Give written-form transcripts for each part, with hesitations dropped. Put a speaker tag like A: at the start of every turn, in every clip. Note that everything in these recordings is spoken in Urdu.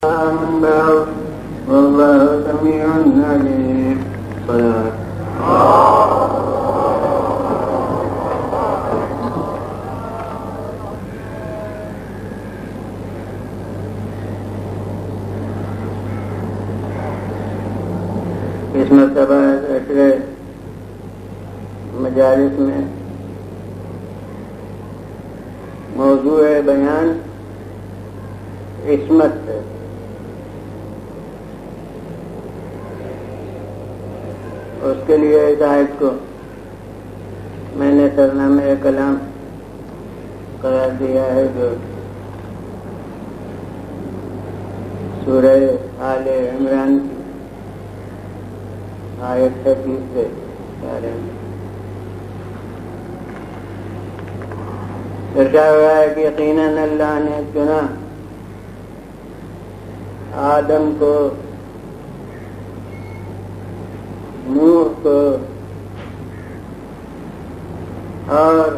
A: والله سميع عليم. اس مرتبہ ایسے مجالس میں موضوع بیان عصمت ہے. اس کے لیے اس آیت کو میں نے سرنامہ کلام قرار دیا ہے جو سورہ آل عمران کی آیت 36 سے بارے میں درجہ ہوا ہے کہ یقیناً اللہ نے چنا آدم کو، نوح کو اور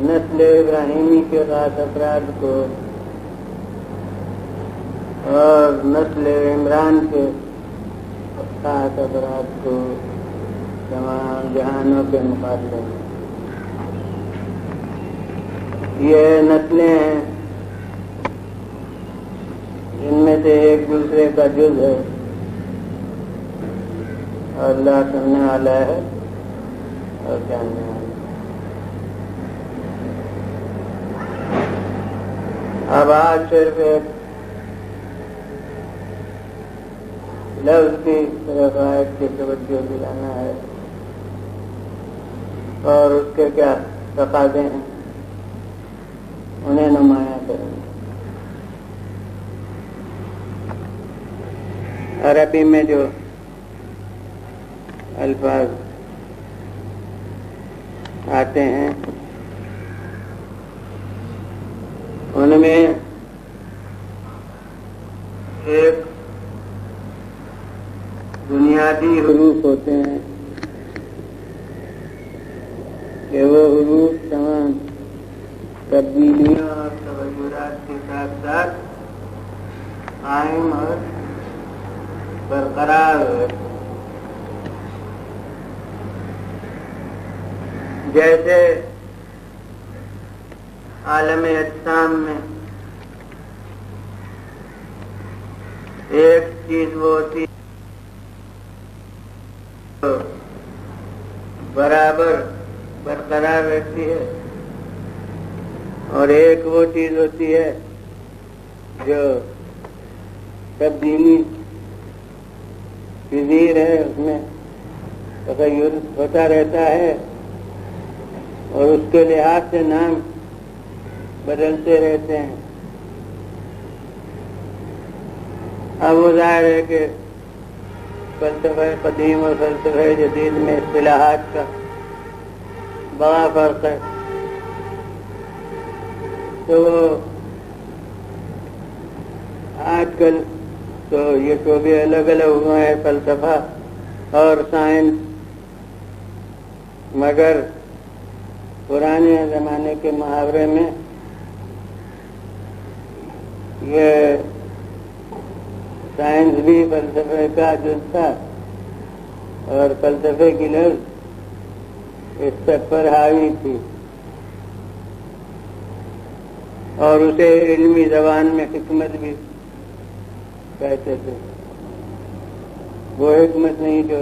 A: نسل ابراہیمی کے خاص افراد کو اور نسل عمران کے خاص افراد کو تمام جہانوں کے مقابلے میں. یہ نسلیں ہیں جن میں سے ایک دوسرے کا جز ہے اور اللہ سننے والا ہے اور جاننے والا ہے. اب آج صرف ایک لفظ کی طرف آیت کی توجہ دلانا ہے اور اس کے کیا تقاضے ہیں انہیں نمایاں کریں. عربی میں جو الفاظ آتے ہیں ان میں ایک بنیادی حروف ہوتے ہیں کہ وہ حروف تمام تبدیلیوں اور تغیرات کے ساتھ ساتھ قائم اور برقرار ہے. جیسے عالم اجسام میں ایک چیز وہ ہوتی ہے برابر برقرار رہتی ہے اور ایک وہ چیز ہوتی ہے جو تبدیلی پذیر ہے، اس میں تغیر ہوتا رہتا ہے اور اس کے لحاظ سے نام بدلتے رہتے ہیں. اب وہ ظاہر ہے کہ فلسفہ قدیم اور فلسفہ جدید میں اصطلاحات کا بڑا فرق ہے. تو آج کل تو یہ شعبے الگ الگ ہوئے ہیں، فلسفہ اور سائنس، مگر پرانے زمانے کے محاورے میں یہ سائنس بھی فلسفے کا جز تھا اور فلسفے کی لفظ اس سب پر حاوی تھی اور اسے علمی زبان میں حکمت بھی کہتے تھے. وہ حکمت نہیں جو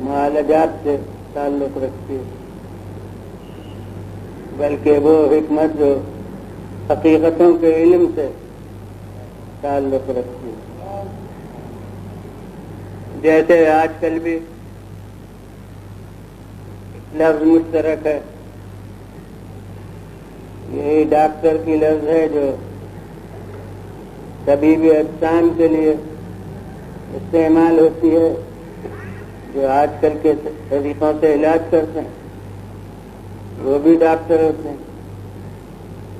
A: معالجات سے تعلق رکھتی ہے، بلکہ وہ حکمت جو حقیقتوں کے علم سے تعلق رکھتی ہے. جیسے آج کل بھی لفظ مشترک ہے، یہی ڈاکٹر کی لفظ ہے جو طبیبی اجسام کے لیے استعمال ہوتی ہے، جو آج کل کے طریقوں سے علاج کرتے ہیں وہ بھی ڈاکٹر ہوتے ہیں،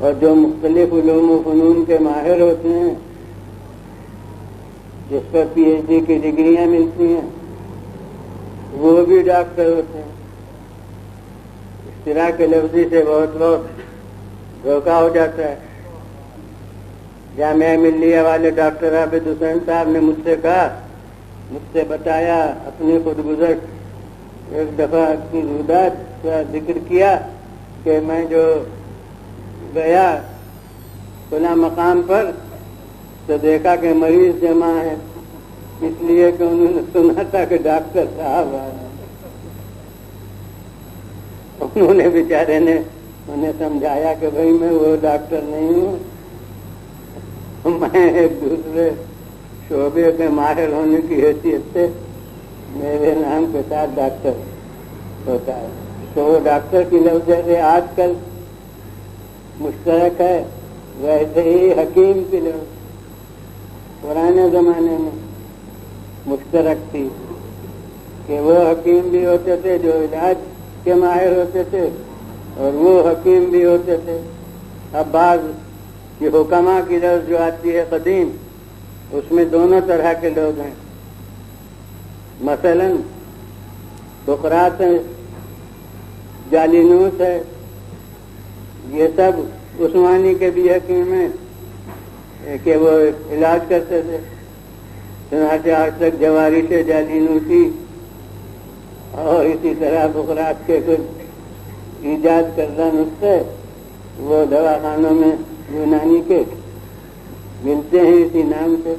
A: اور جو مختلف علوم و فنون کے ماہر ہوتے ہیں جس پر پی ایچ ڈی کی ڈگریاں ملتی ہیں وہ بھی ڈاکٹر ہوتے ہیں. اس طرح کے لفظی سے بہت دھوکہ ہو جاتا ہے. جامعہ ملیہ والے ڈاکٹر عابد حسین صاحب نے مجھ سے کہا، مجھ سے بتایا اپنی خودگزشت، ایک دفعہ کی رودات کا ذکر کیا کہ میں جو گیا فلاں مقام پر تو دیکھا کہ مریض جمع ہے، اس لیے کہ انہوں نے سنا تھا کہ ڈاکٹر صاحب آ رہے ہیں۔ انہوں نے بیچارے نے انہیں سمجھایا کہ بھائی میں وہ ڈاکٹر نہیں ہوں، میں ایک دوسرے شعبے کے ماہر ہونے کی حیثیت سے میرے نام کے ساتھ ڈاکٹر ہوتا ہے۔ تو وہ ڈاکٹر کی لفظ جیسے آج کل مشترک ہے، ویسے ہی حکیم کی لفظ پرانے زمانے میں مشترک تھی کہ وہ حکیم بھی ہوتے تھے جو علاج کے ماہر ہوتے تھے اور وہ حکیم بھی ہوتے تھے۔ اب بعض یہ حکماء کی لفظ جو آتی ہے قدیم، اس میں دونوں طرح کے لوگ ہیں، مثلا سقراط ہے، جالینوس ہے، یہ سب عثمانی کے بھی حکیم ہیں کہ وہ علاج کرتے تھے۔ چنانچہ آج تک جوارش جالینوسی اور اسی طرح سقراط کے کچھ ایجاد کردہ نسخے وہ دواخانوں میں یونانی کے ملتے ہیں اسی نام سے۔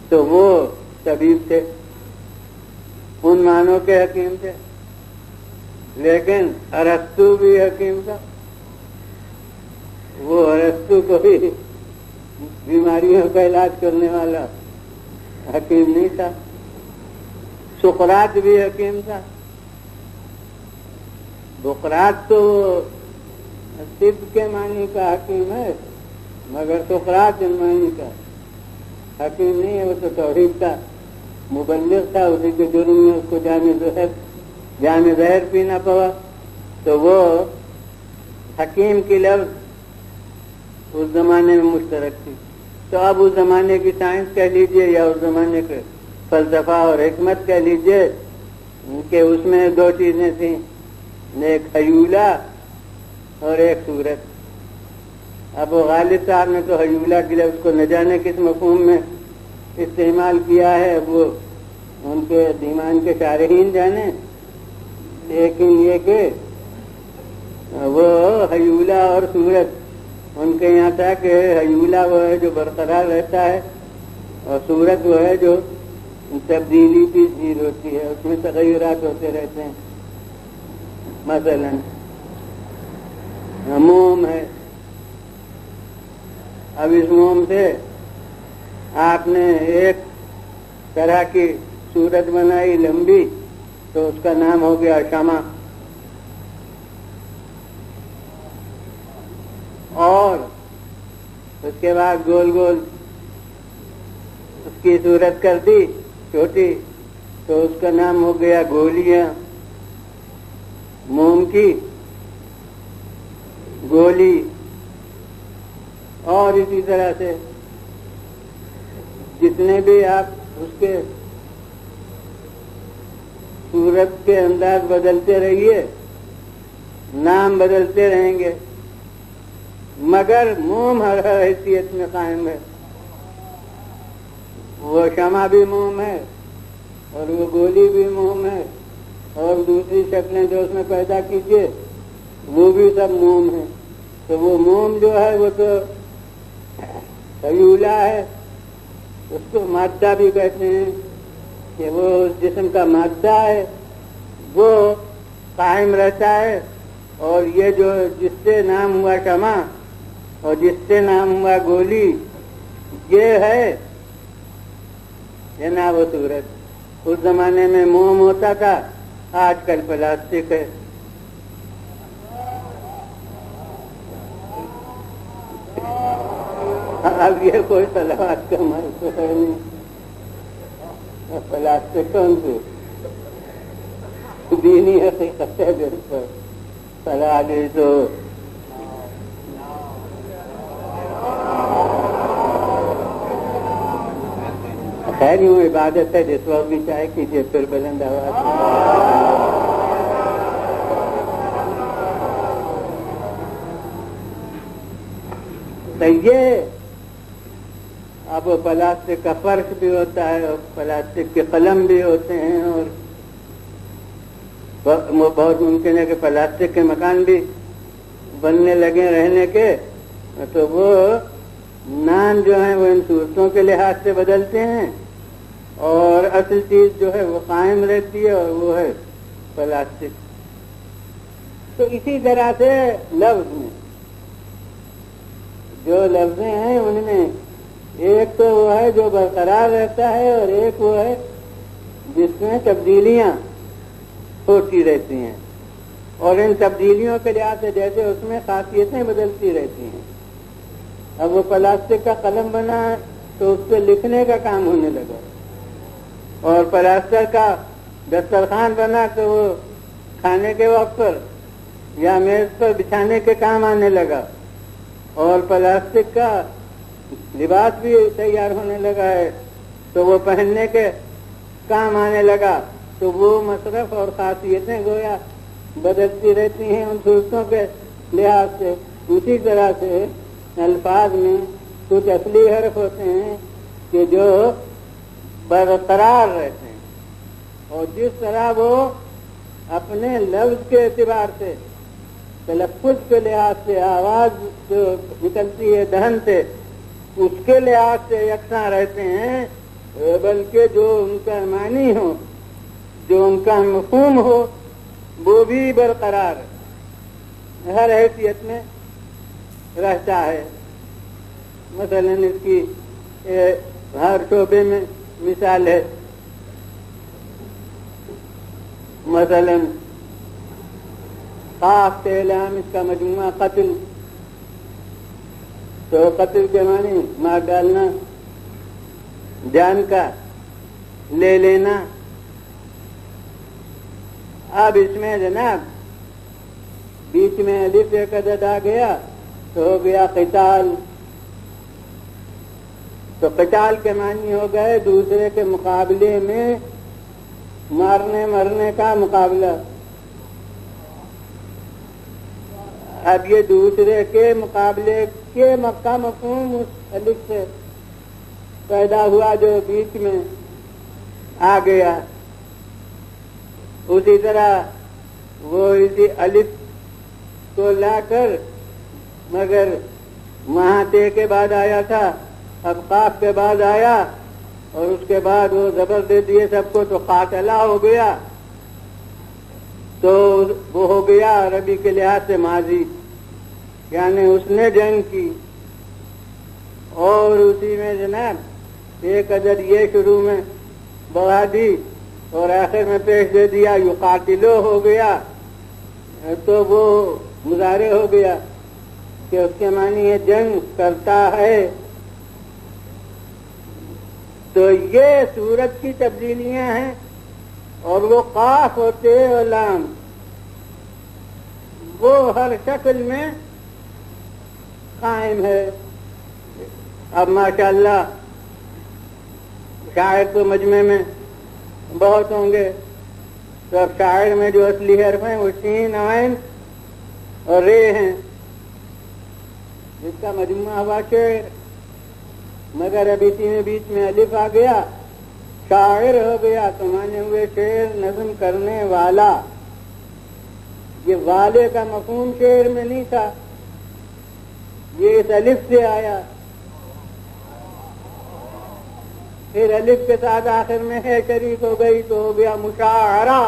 A: تو وہ طبیب تھے، ان معنوں کے حکیم تھے، لیکن ارسطو بھی حکیم تھا۔ وہ ارسطو کو بھی بیماریوں کا علاج کرنے والا حکیم نہیں تھا۔ سقراط بھی حکیم تھا۔ سقراط تو طب کے معنی کا حکیم ہے، مگر سقراط ان معنی کا حکیم نہیں ہے، وہ تو توحید کا مبلغ تھا۔ اسی کے جرم میں اس کو جام زہر پینا پڑا، تو وہ حکیم کی لفظ اس زمانے میں مشترک تھی۔ تو اب اس زمانے کی سائنس کہہ لیجئے یا اس زمانے کے فلسفہ اور حکمت کہہ لیجئے کہ اس میں دو چیزیں تھیں، ایک حیولہ اور ایک صورت۔ اب وہ غالب صاحب نے تو حیولہ کی لفظ کو نہ جانے کس مفہوم میں استعمال کیا ہے، وہ ان کے دیوان کے شارحین جانے، لیکن یہ کہ وہ حیولہ اور صورت ان کے یہاں تھا کہ حیولہ وہ ہے جو برقرار رہتا ہے اور صورت وہ ہے جو تبدیلی بھی ظاہر ہوتی ہے، اس میں تغیرات ہوتے رہتے ہیں۔ مثلا موم ہے، اب اس موم سے آپ نے ایک طرح کی صورت بنائی لمبی، تو اس کا نام ہو گیا شمع، اور اس کے بعد گول گول اس کی صورت کر دی چھوٹی، تو اس کا نام ہو گیا گولیاں، موم کی گولی۔ اور اسی طرح سے جتنے بھی آپ اس کے صورت کے انداز بدلتے رہیے، نام بدلتے رہیں گے، مگر موم ہر حیثیت میں قائم ہے۔ وہ شمع بھی موم ہے اور وہ گولی بھی موم ہے، اور دوسری شکلیں جو اس میں پیدا کیجیے وہ بھی سب موم ہے۔ تو وہ موم جو ہے وہ تو حیولہ ہے، اس کو مادہ بھی کہتے ہیں کہ وہ اس جسم کا مادہ ہے، وہ قائم رہتا ہے، اور یہ جو جس سے نام ہوا شمع اور جس سے نام ہوا گولی، یہ ہے جناب وہ صورت۔ اس زمانے میں موم ہوتا تھا، آج کل پلاسٹک ہے۔ اب یہ کوئی صلوات کا مرض ہے نہیں، پلاسٹک کون سے دینی حقیقت ہے دل پر صلاح دے تو خیر یوں عبادت ہے، جس وقت بھی چاہے کیجیے، پھر بلند آواز تو یہ اب پلاسٹک کا فرش بھی ہوتا ہے اور پلاسٹک کے قلم بھی ہوتے ہیں، اور بہت ممکن ہے کہ پلاسٹک کے مکان بھی بننے لگے رہنے کے، تو وہ نام جو ہیں وہ ان صورتوں کے لحاظ سے بدلتے ہیں، اور اصل چیز جو ہے وہ قائم رہتی ہے، اور وہ ہے پلاسٹک۔ تو اسی طرح سے لفظ میں جو لفظیں ہیں ان میں ایک تو وہ ہے جو برقرار رہتا ہے، اور ایک وہ ہے جس میں تبدیلیاں ہوتی رہتی ہیں، اور ان تبدیلیوں کے لحاظ سے جیسے اس میں خاصیتیں بدلتی رہتی ہیں۔ اب وہ پلاسٹک کا قلم بنا تو اس پہ لکھنے کا کام ہونے لگا، اور پلاسٹک کا دسترخوان بنا تو وہ کھانے کے وقت پر یا میز پر بچھانے کے کام آنے لگا، اور پلاسٹک کا لباس بھی تیار ہونے لگا ہے تو وہ پہننے کے کام آنے لگا۔ تو وہ مصرف اور خاصیتیں گویا بدلتی رہتی ہیں ان صورتوں کے لحاظ سے۔ اسی طرح سے الفاظ میں کچھ اصلی حرف ہوتے ہیں کہ جو برقرار رہتے ہیں، اور جس طرح وہ اپنے لفظ کے اعتبار سے، تلفظ کے لحاظ سے، آواز جو نکلتی ہے دہن سے، اس کے لحاظ سے یکساں رہتے ہیں، بلکہ جو ان کا معنی ہو، جو ان کا مفہوم ہو، وہ بھی برقرار ہر حیثیت میں رہتا ہے۔ مثلا اس کی ہر شعبے میں مثال ہے، مثلا قاف سے لام اس کا مجموعہ قتل، تو قتل کے معنی مار ڈالنا، جان کا لے لینا۔ اب اس میں جناب بیچ میں الف ایک عدد آ گیا تو ہو گیا قتال، تو قتال کے معنی ہو گئے دوسرے کے مقابلے میں مارنے مرنے کا مقابلہ۔ اب یہ دوسرے کے مقابلے کے کا مفہوم اس الف سے پیدا ہوا جو بیچ میں آ گیا۔ اسی طرح وہ اسی الف کو لا کر، مگر وہاں تے کے بعد آیا تھا، اب قاف کے بعد آیا، اور اس کے بعد وہ زبر دے دیے سب کو، تو قاتلہ ہو گیا، تو وہ ہو گیا عربی کے لحاظ سے ماضی، یعنی اس نے جنگ کی۔ اور اسی میں جناب ایک عدد یہ شروع میں بڑھا دی اور آخر میں پیش دے دیا، یقاتلو ہو گیا، تو وہ مضارع ہو گیا کہ اس کے معنی ہے جنگ کرتا ہے۔ تو یہ صورت کی تبدیلیاں ہیں، اور وہ قاف ہوتے اور لام وہ ہر شکل میں قائم ہے۔ اب ماشاءاللہ شاعر تو مجمع میں بہت ہوں گے، تو اب شاعر میں جو اصلی حرف ہیں وہ سین، عین اور رے ہیں، جس کا مجموعہ ہوا شعر، مگر اب اسی میں بیچ میں الف آ گیا، شاعر ہو گیا، تو مانے ہوئے شعر نظم کرنے والا۔ یہ والے کا مفہوم شعر میں نہیں تھا، یہ اس الف سے آیا، پھر الف کے ساتھ آخر میں ہے شریک ہو گئی تو ہو گیا مشاعرہ۔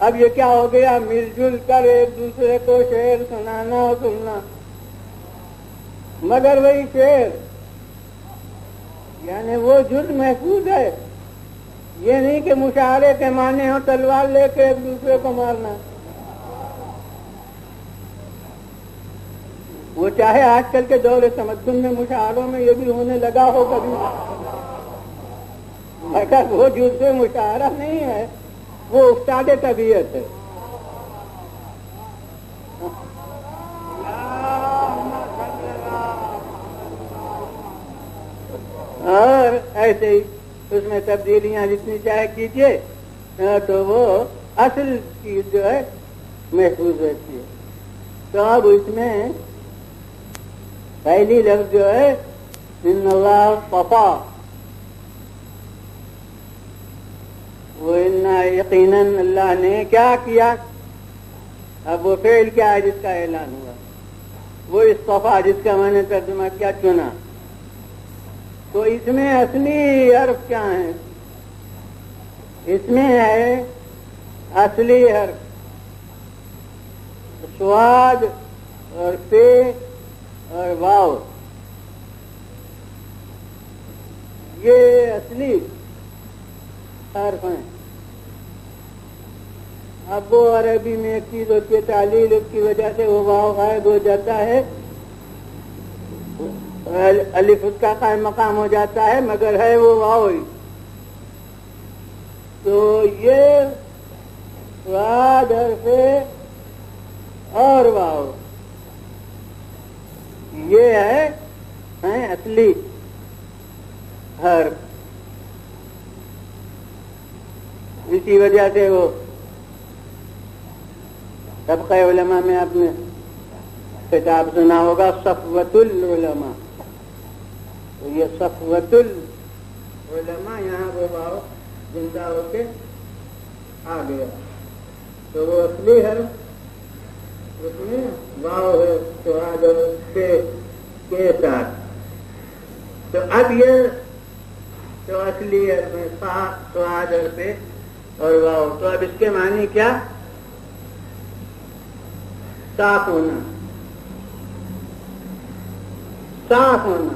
A: اب یہ کیا ہو گیا؟ مل جل کر ایک دوسرے کو شعر سنانا اور سننا، مگر وہی شعر، یعنی وہ جز محفوظ ہے، یہ نہیں کہ مشاعرے کے معنی ہو تلوار لے کے ایک دوسرے کو مارنا۔ وہ چاہے آج کل کے دور تمدن میں مشاعروں میں یہ بھی ہونے لگا ہو کبھی، مگر وہ جز مشاعرہ نہیں ہے، وہ استاد طبیعت ہے۔ اور ایسے ہی اس میں تبدیلیاں جتنی چاہے کیجیے تو وہ اصل چیز جو ہے محفوظ رہتی ہے۔ تو اب اس میں پہلی لفظ جو ہے ان اللہ اصطفیٰ، وہ یقیناً اللہ نے کیا کیا. اب وہ فعل کیا ہے جس کا اعلان ہوا؟ وہ اصطفیٰ، جس کا میں نے ترجمہ کیا چنا. تو اس میں اصلی حرف کیا ہے؟ اس میں ہے اصلی حرف سواد اور پے اور واو. یہ اصلی حرف ہیں. اب وہ عربی میں ایک چیز ہوتی ہے تعلیل، اس کی وجہ سے وہ واو غائب ہو جاتا ہے، الف اس کا قائم مقام ہو جاتا ہے، مگر ہے وہ واو ہی. تو یہ سواد حرف اور واو یہ ہے اصلی حرف. اسی وجہ سے وہ طبقہ علماء میں آپ نے خطاب سنا ہوگا صفوت العلماء. تو یہ صفوت العلماء یہاں وہ واو زندہ ہو کے آ گیا. تو وہ اصلی حرف اس میں واو ہے سواد کے ساتھ. تو اب یہ تو اصلی حرف میں سواد حرف اور واو. تو اب اس کے معنی کیا؟ صاف ہونا، صاف ہونا.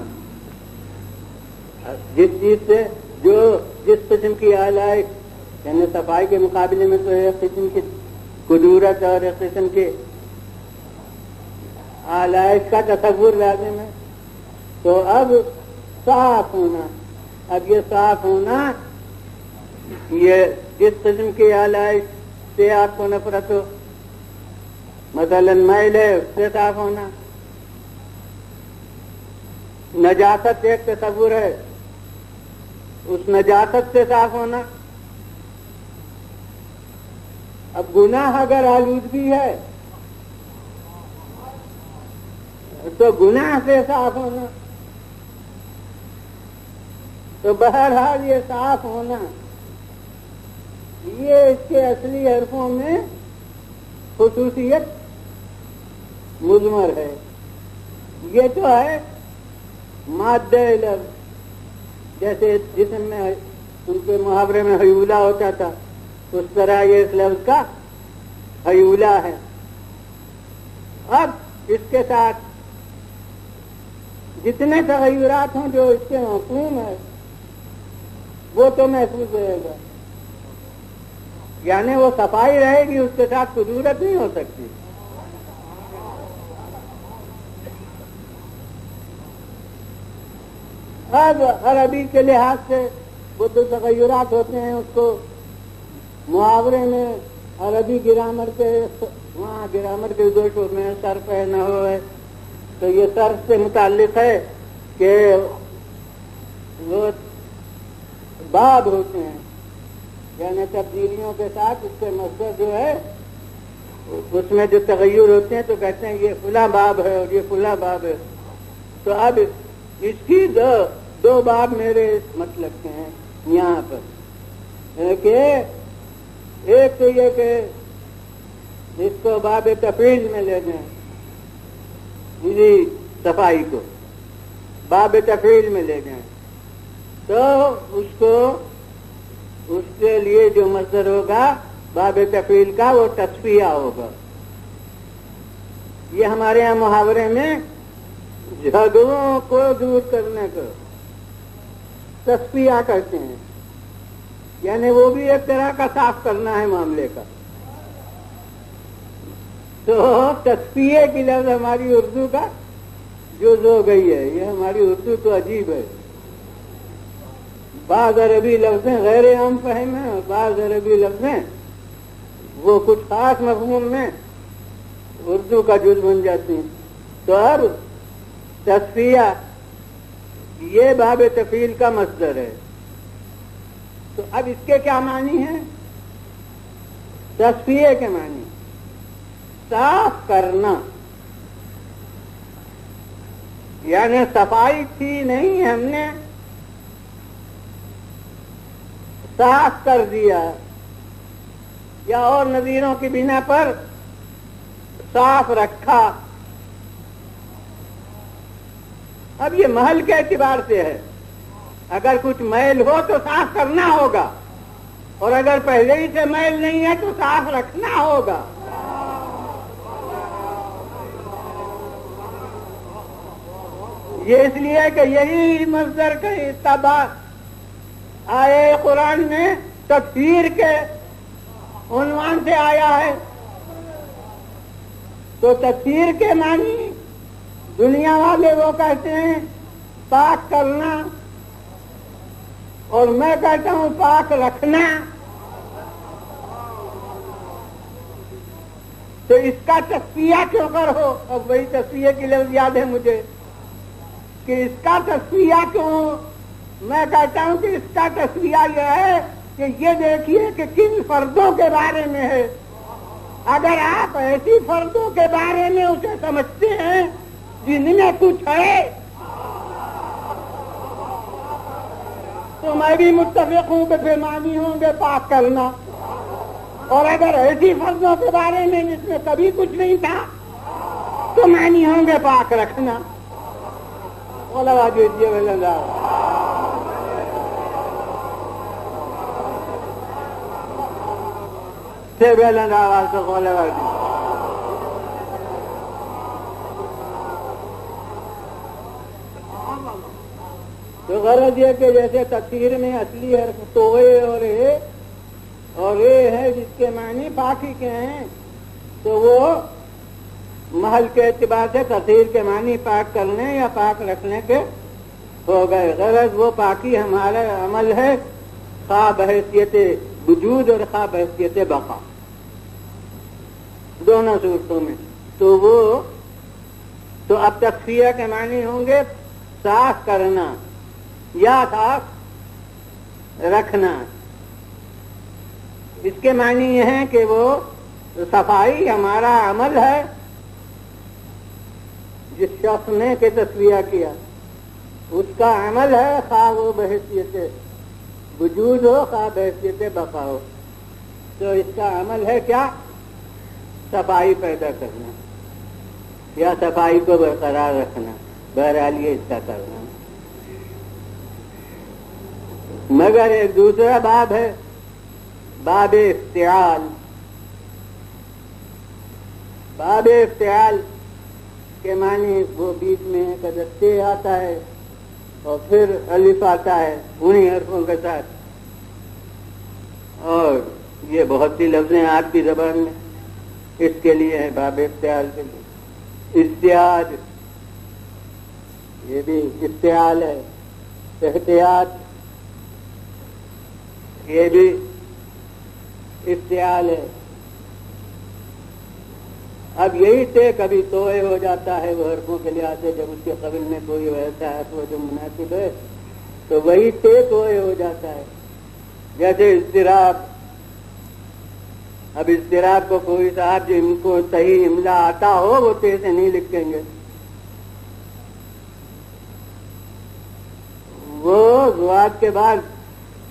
A: جس چیز سے جو جس قسم کی آلائش، یعنی صفائی کے مقابلے میں تو ایک قسم کی قدورت اور ایک قسم کی آلائش کا تصور لازم ہے. تو اب صاف ہونا، اب یہ صاف ہونا، یہ جس قسم کی آلائش سے آپ کو نفرت ہو، مثلا میل ہے، اس سے صاف ہونا. نجاست ایک تصور ہے، اس نجاست سے صاف ہونا. اب گناہ اگر آلودگی ہے تو گناہ سے صاف ہونا. تو بہرحال یہ صاف ہونا یہ اس کے اصلی حرفوں میں خصوصیت مضمر ہے. یہ تو ہے مادہ لفظ، جیسے جسم میں ان کے محاورے میں حیولہ ہوتا تھا، اس طرح یہ اس لفظ کا حیولہ ہے. اب اس کے ساتھ جتنے تغیرات ہوں جو اس کے مفہوم ہے وہ تو محفوظ رہے گا. یعنی وہ صفائی رہے گی، اس کے ساتھ قدورت نہیں ہو سکتی. اب عربی کے لحاظ سے وہ جو تغیرات ہوتے ہیں اس کو محاورے میں عربی گرامر کے وہاں گرامر کے دو شعبے میں صرف ہے نحو ہے. تو یہ صرف سے متعلق ہے کہ وہ باب ہوتے ہیں، یعنی تبدیلیوں کے ساتھ اس کے مصدر جو ہے اس میں جو تغیر ہوتے ہیں تو کہتے ہیں یہ فلاں باب ہے اور یہ فلاں باب ہے. تو اب اس کی دو باب میرے مطلب کے ہیں یہاں پر، کہ ایک تو یہ کہ اس کو باب تفعیل میں لے جائیں، صفائی کو باب تفعیل میں لے جائیں تو اس کے لیے جو مصدر ہوگا باب تفعیل کا وہ تصفیہ ہوگا. یہ ہمارے یہاں محاورے میں جھگڑوں کو دور کرنے کو تصفیہ کرتے ہیں، یعنی وہ بھی ایک طرح کا صاف کرنا ہے معاملے کا. تو تصفیہ کی لفظ ہماری اردو کا جز ہو گئی ہے. یہ ہماری اردو تو عجیب ہے. بعض عربی لفظیں غیر عام فہم ہیں اور بعض عربی لفظیں وہ کچھ خاص مفہوم میں اردو کا جز بن جاتی ہیں. تو اب تصفیہ یہ باب تفعیل کا مصدر ہے. تو اب اس کے کیا معنی ہیں؟ تصفیہ کے معنی صاف کرنا. یعنی صفائی تھی نہیں، ہم نے صاف کر دیا، یا اور نظیروں کی بنا پر صاف رکھا۔ اب یہ محل کے اعتبار سے ہے، اگر کچھ میل ہو تو صاف کرنا ہوگا، اور اگر پہلے ہی سے میل نہیں ہے تو صاف رکھنا ہوگا۔ یہ اس لیے کہ یہی مصدر کا اتباع آئے قرآن میں تطہیر کے عنوان سے آیا ہے۔ تو تطہیر کے معنی دنیا والے وہ کہتے ہیں پاک کرنا، اور میں کہتا ہوں پاک رکھنا۔ تو اس کا تصفیہ کیوں کرو؟ اب وہی تصفیہ کی لفظ یاد ہے مجھے کہ اس کا تصفیہ کیوں؟ میں کہتا ہوں کہ اس کا تصفیہ یہ ہے کہ یہ دیکھیے کہ کن فردوں کے بارے میں ہے۔ اگر آپ ایسی فردوں کے بارے میں اسے سمجھتے ہیں جن میں کچھ ہے تو میں بھی متفق ہوں کہ پھر معنی ہوں گے پاک کرنا، اور اگر ایسی فردوں کے بارے میں جس میں کبھی کچھ نہیں تھا تو معنی ہوں گے پاک رکھنا۔ تو غرض یہ کہ جیسے تطہیر میں اصلی حرف توئے اور اے ہے جس کے معنی پاکی کے ہیں، تو وہ محل کے اعتبار سے تطہیر کے معنی پاک کرنے یا پاک رکھنے کے ہو گئے۔ غرض وہ پاکی ہمارا عمل ہے، خواہ بحیثیت وجود اور خواہ بحیثیت بقا، دونوں صورتوں میں۔ تو اب تصفیہ کے معنی ہوں گے صاف کرنا یا صاف رکھنا۔ اس کے معنی یہ ہے کہ وہ صفائی ہمارا عمل ہے، جس شخص نے کہ تصفیہ کیا اس کا عمل ہے، خواہ وہ بحیثیت وجود ہو خواہ بحیثیت بقا ہو۔ تو اس کا عمل ہے کیا؟ صفائی پیدا کرنا یا صفائی کو برقرار رکھنا، بہرحال یہ اس کا کرنا۔ مگر ایک دوسرا باب ہے، باب افتعال۔ باب افتعال کے معنی وہ بیچ میں قدرتے آتا ہے اور پھر الف آتا ہے انہی حرفوں کے ساتھ، اور یہ بہت سی لفظیں آپ کی زبان میں اس کے لیے ہے، باب افتعال کے لیے۔ استعاد یہ بھی افتعال ہے، احتیاط یہ بھی افتعال ہے۔ اب یہی سے کبھی توئے ہو جاتا ہے وہ حرفوں کے لحاظ سے، جب اس کے قبل میں کوئی ویسا حرف ہو جو مناسب ہے تو وہی سے توئے ہو جاتا ہے، جیسے اضطراب۔ اب اضطراب کو کوئی صاحب جو ان کو صحیح املا آتا ہو وہ تے سے نہیں لکھیں گے، وہ زواد کے بعد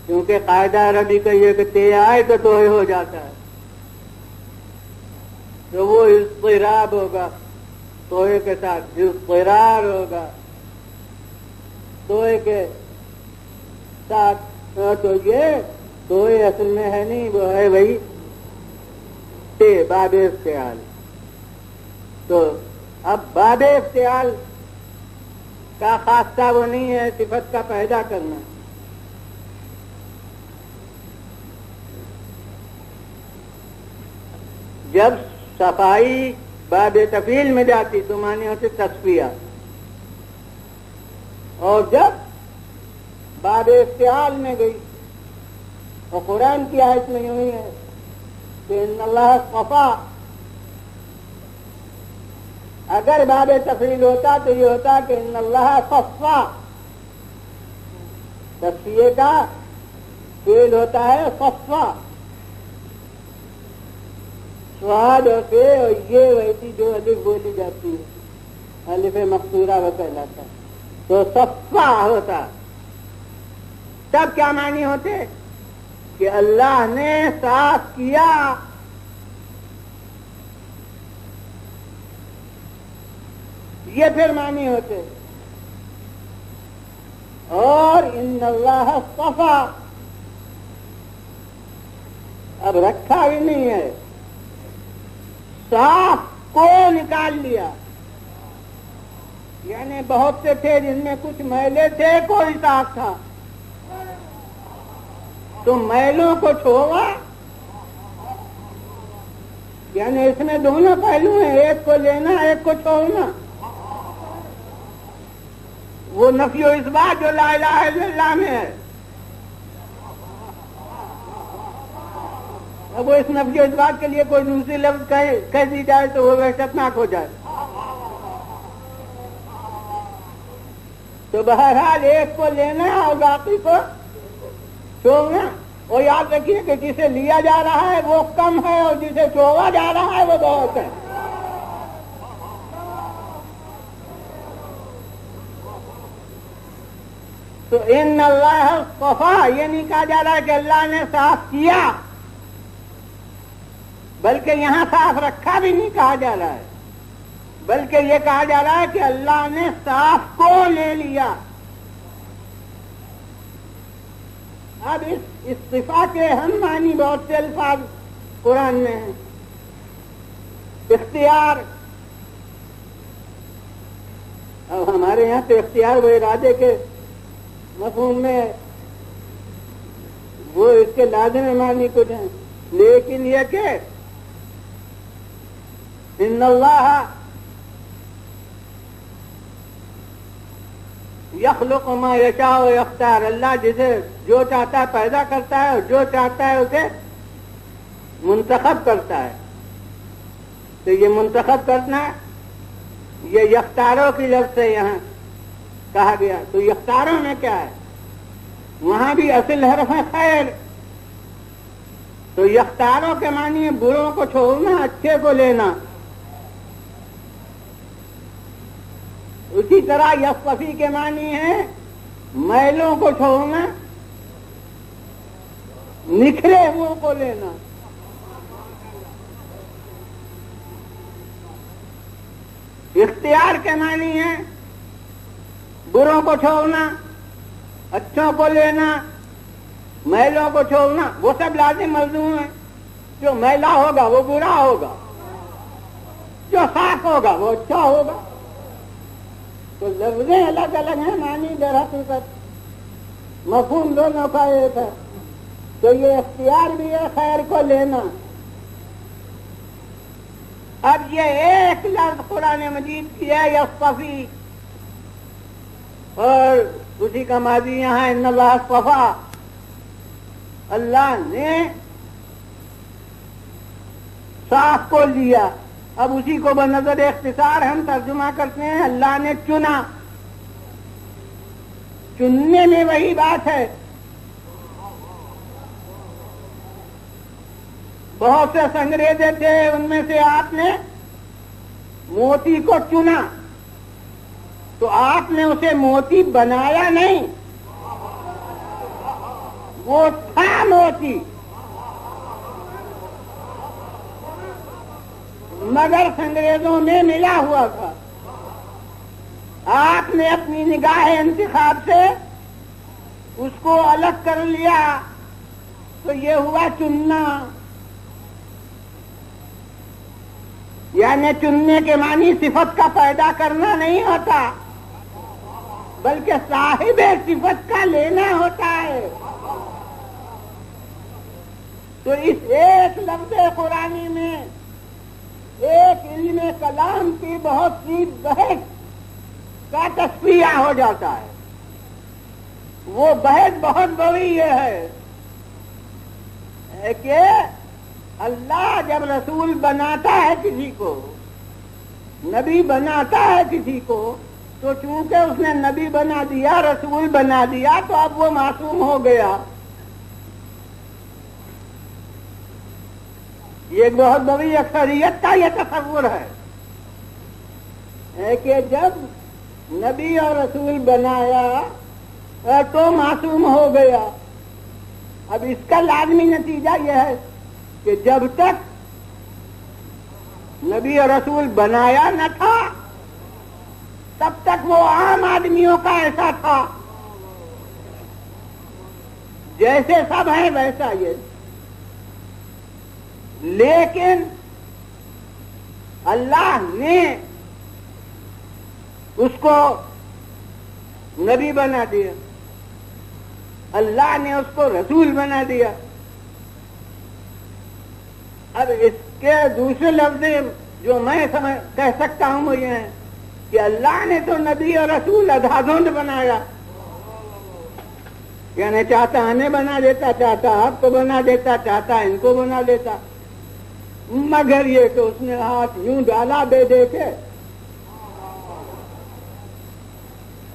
A: کیونکہ قاعدہ عربی کا یہ کہ تے آئے تو توئے ہو جاتا ہے، تو وہ اضطراب ہوگا توئے کے ساتھ، اضطرار ہوگا توئے کے ساتھ۔ تو یہ توئے اصل میں ہے نہیں، وہ ہے وہی تے، باب افتعال۔ تو اب باب افتعال کا خاصہ وہ نہیں ہے صفت کا پیدا کرنا، جب صفائی باب تفعیل میں جاتی تو معنی ہوتے تصفیہ، اور جب باب افتعال میں گئی، اور قرآن کی آیت میں یوں ہی ہے کہ ان اللہ صفا، اگر باب تفعیل ہوتا تو یہ ہوتا کہ ان اللہ صفا، تصفیہ کا فعل ہوتا ہے صفا، سواد اور یہ ویسی جو الف بولی جاتی ہے الف مقصورہ وہ کہلاتا ہے. تو صفا ہوتا. تب کیا معنی ہوتے کہ اللہ نے صاف کیا. یہ پھر معنی ہوتے. اور ان اللہ صفا اب رکھا بھی نہیں ہے، صاف کو نکال لیا. یعنی بہت سے تھے جن میں کچھ میلے تھے، کوئی صاف تھا. تو میلوں کو چھوڑا. یعنی اس میں دونوں پہلو ہیں، ایک کو لینا ایک کو چھوڑنا. وہ نفی و اثبات جو لا الہ الا اللہ میں ہے. اب وہ اس نفی و اثبات کے لیے کوئی دوسری لفظ کہہ دی جائے تو وہ وحشتناک ہو جائے. تو بہرحال ایک کو لینا اور باقی کو چھوڑنا. اور یاد رکھیے کہ جسے لیا جا رہا ہے وہ کم ہے اور جسے چھوڑا جا رہا ہے وہ بہت ہے. تو ان اللہ صفا یہ نہیں کہا جا رہا ہے کہ اللہ نے صاف کیا، بلکہ یہاں صاف رکھا بھی نہیں کہا جا رہا ہے، بلکہ یہ کہا جا رہا ہے کہ اللہ نے صاف کو لے لیا. اب اس صفا کے ہم معنی بہت سے الفاظ قرآن میں ہیں. اختیار، اب ہمارے یہاں تو اختیار وہ ارادے کے مفہوم میں وہ اس کے لازم معنی کچھ ہیں، لیکن یہ کہ ان اللہ یخلق ما یشاء و یختار. اللہ جسے جو چاہتا ہے پیدا کرتا ہے اور جو چاہتا ہے اسے منتخب کرتا ہے. تو یہ منتخب کرنا یہ یختاروں کی لفظ سے یہاں کہا گیا. تو یختاروں میں کیا ہے؟ وہاں بھی اصل حرف ہے خیر. تو یختاروں کے معنی بروں کو چھوڑنا، اچھے کو لینا. اسی طرح یصطفی کے معنی ہے میلوں کو چھوڑنا، نکھرے ہوئے کو لینا. اختیار کے معنی ہے بروں کو چھوڑنا، اچھوں کو لینا، میلوں کو چھوڑنا. وہ سب لازم ملزوم ہے. جو میلا ہوگا وہ برا ہوگا، جو صاف ہوگا وہ اچھا ہوگا. تو لفظیں الگ الگ ہیں، معنی در حقیقت مفہوم دونوں کا ایک ہے. تو یہ اختیار بھی ہے خیر کو لینا. اب یہ ایک لفظ قرآن مجید کی ہے یصطفی، اور اسی کا ماضی یہاں ان اللہ اصطفیٰ. اللہ نے صاف کو لیا. اب اسی کو بنظر اختصار ہم ترجمہ کرتے ہیں اللہ نے چنا. چننے میں وہی بات ہے. بہت سے سنگریزے تھے، ان میں سے آپ نے موتی کو چنا. تو آپ نے اسے موتی بنایا نہیں، وہ تھا موتی، مگر سنگریزوں میں ملا ہوا تھا. آپ نے اپنی نگاہ انتخاب سے اس کو الگ کر لیا تو یہ ہوا چننا. یعنی چننے کے معنی صفت کا پیدا کرنا نہیں ہوتا، بلکہ صاحب صفت کا لینا ہوتا ہے. تو اس ایک لفظ قرآنی میں ایک علم کلام کی بہت سی بحث کا تصفیہ ہو جاتا ہے. وہ بحث بہت بڑی یہ ہے کہ اللہ جب رسول بناتا ہے کسی کو، نبی بناتا ہے کسی کو، تو چونکہ اس نے نبی بنا دیا، رسول بنا دیا، تو اب وہ معصوم ہو گیا. یہ ایک بہت بڑی اکثریت کا یہ تصور ہے. ہے کہ جب نبی اور رسول بنایا تو معصوم ہو گیا. اب اس کا لازمی نتیجہ یہ ہے کہ جب تک نبی اور رسول بنایا نہ تھا تب تک وہ عام آدمیوں کا ایسا تھا، جیسے سب ہیں ویسا یہ. لیکن اللہ نے اس کو نبی بنا دیا، اللہ نے اس کو رسول بنا دیا. اب اس کے دوسرے لفظ جو میں کہہ سکتا ہوں وہ یہ ہے کہ اللہ نے تو نبی اور رسول ادھادھند بنایا، یعنی چاہتا ہمیں بنا دیتا، چاہتا آپ کو بنا دیتا، چاہتا ان کو بنا دیتا، مگر یہ کہ اس نے ہاتھ یوں ڈالا بے دیکھے،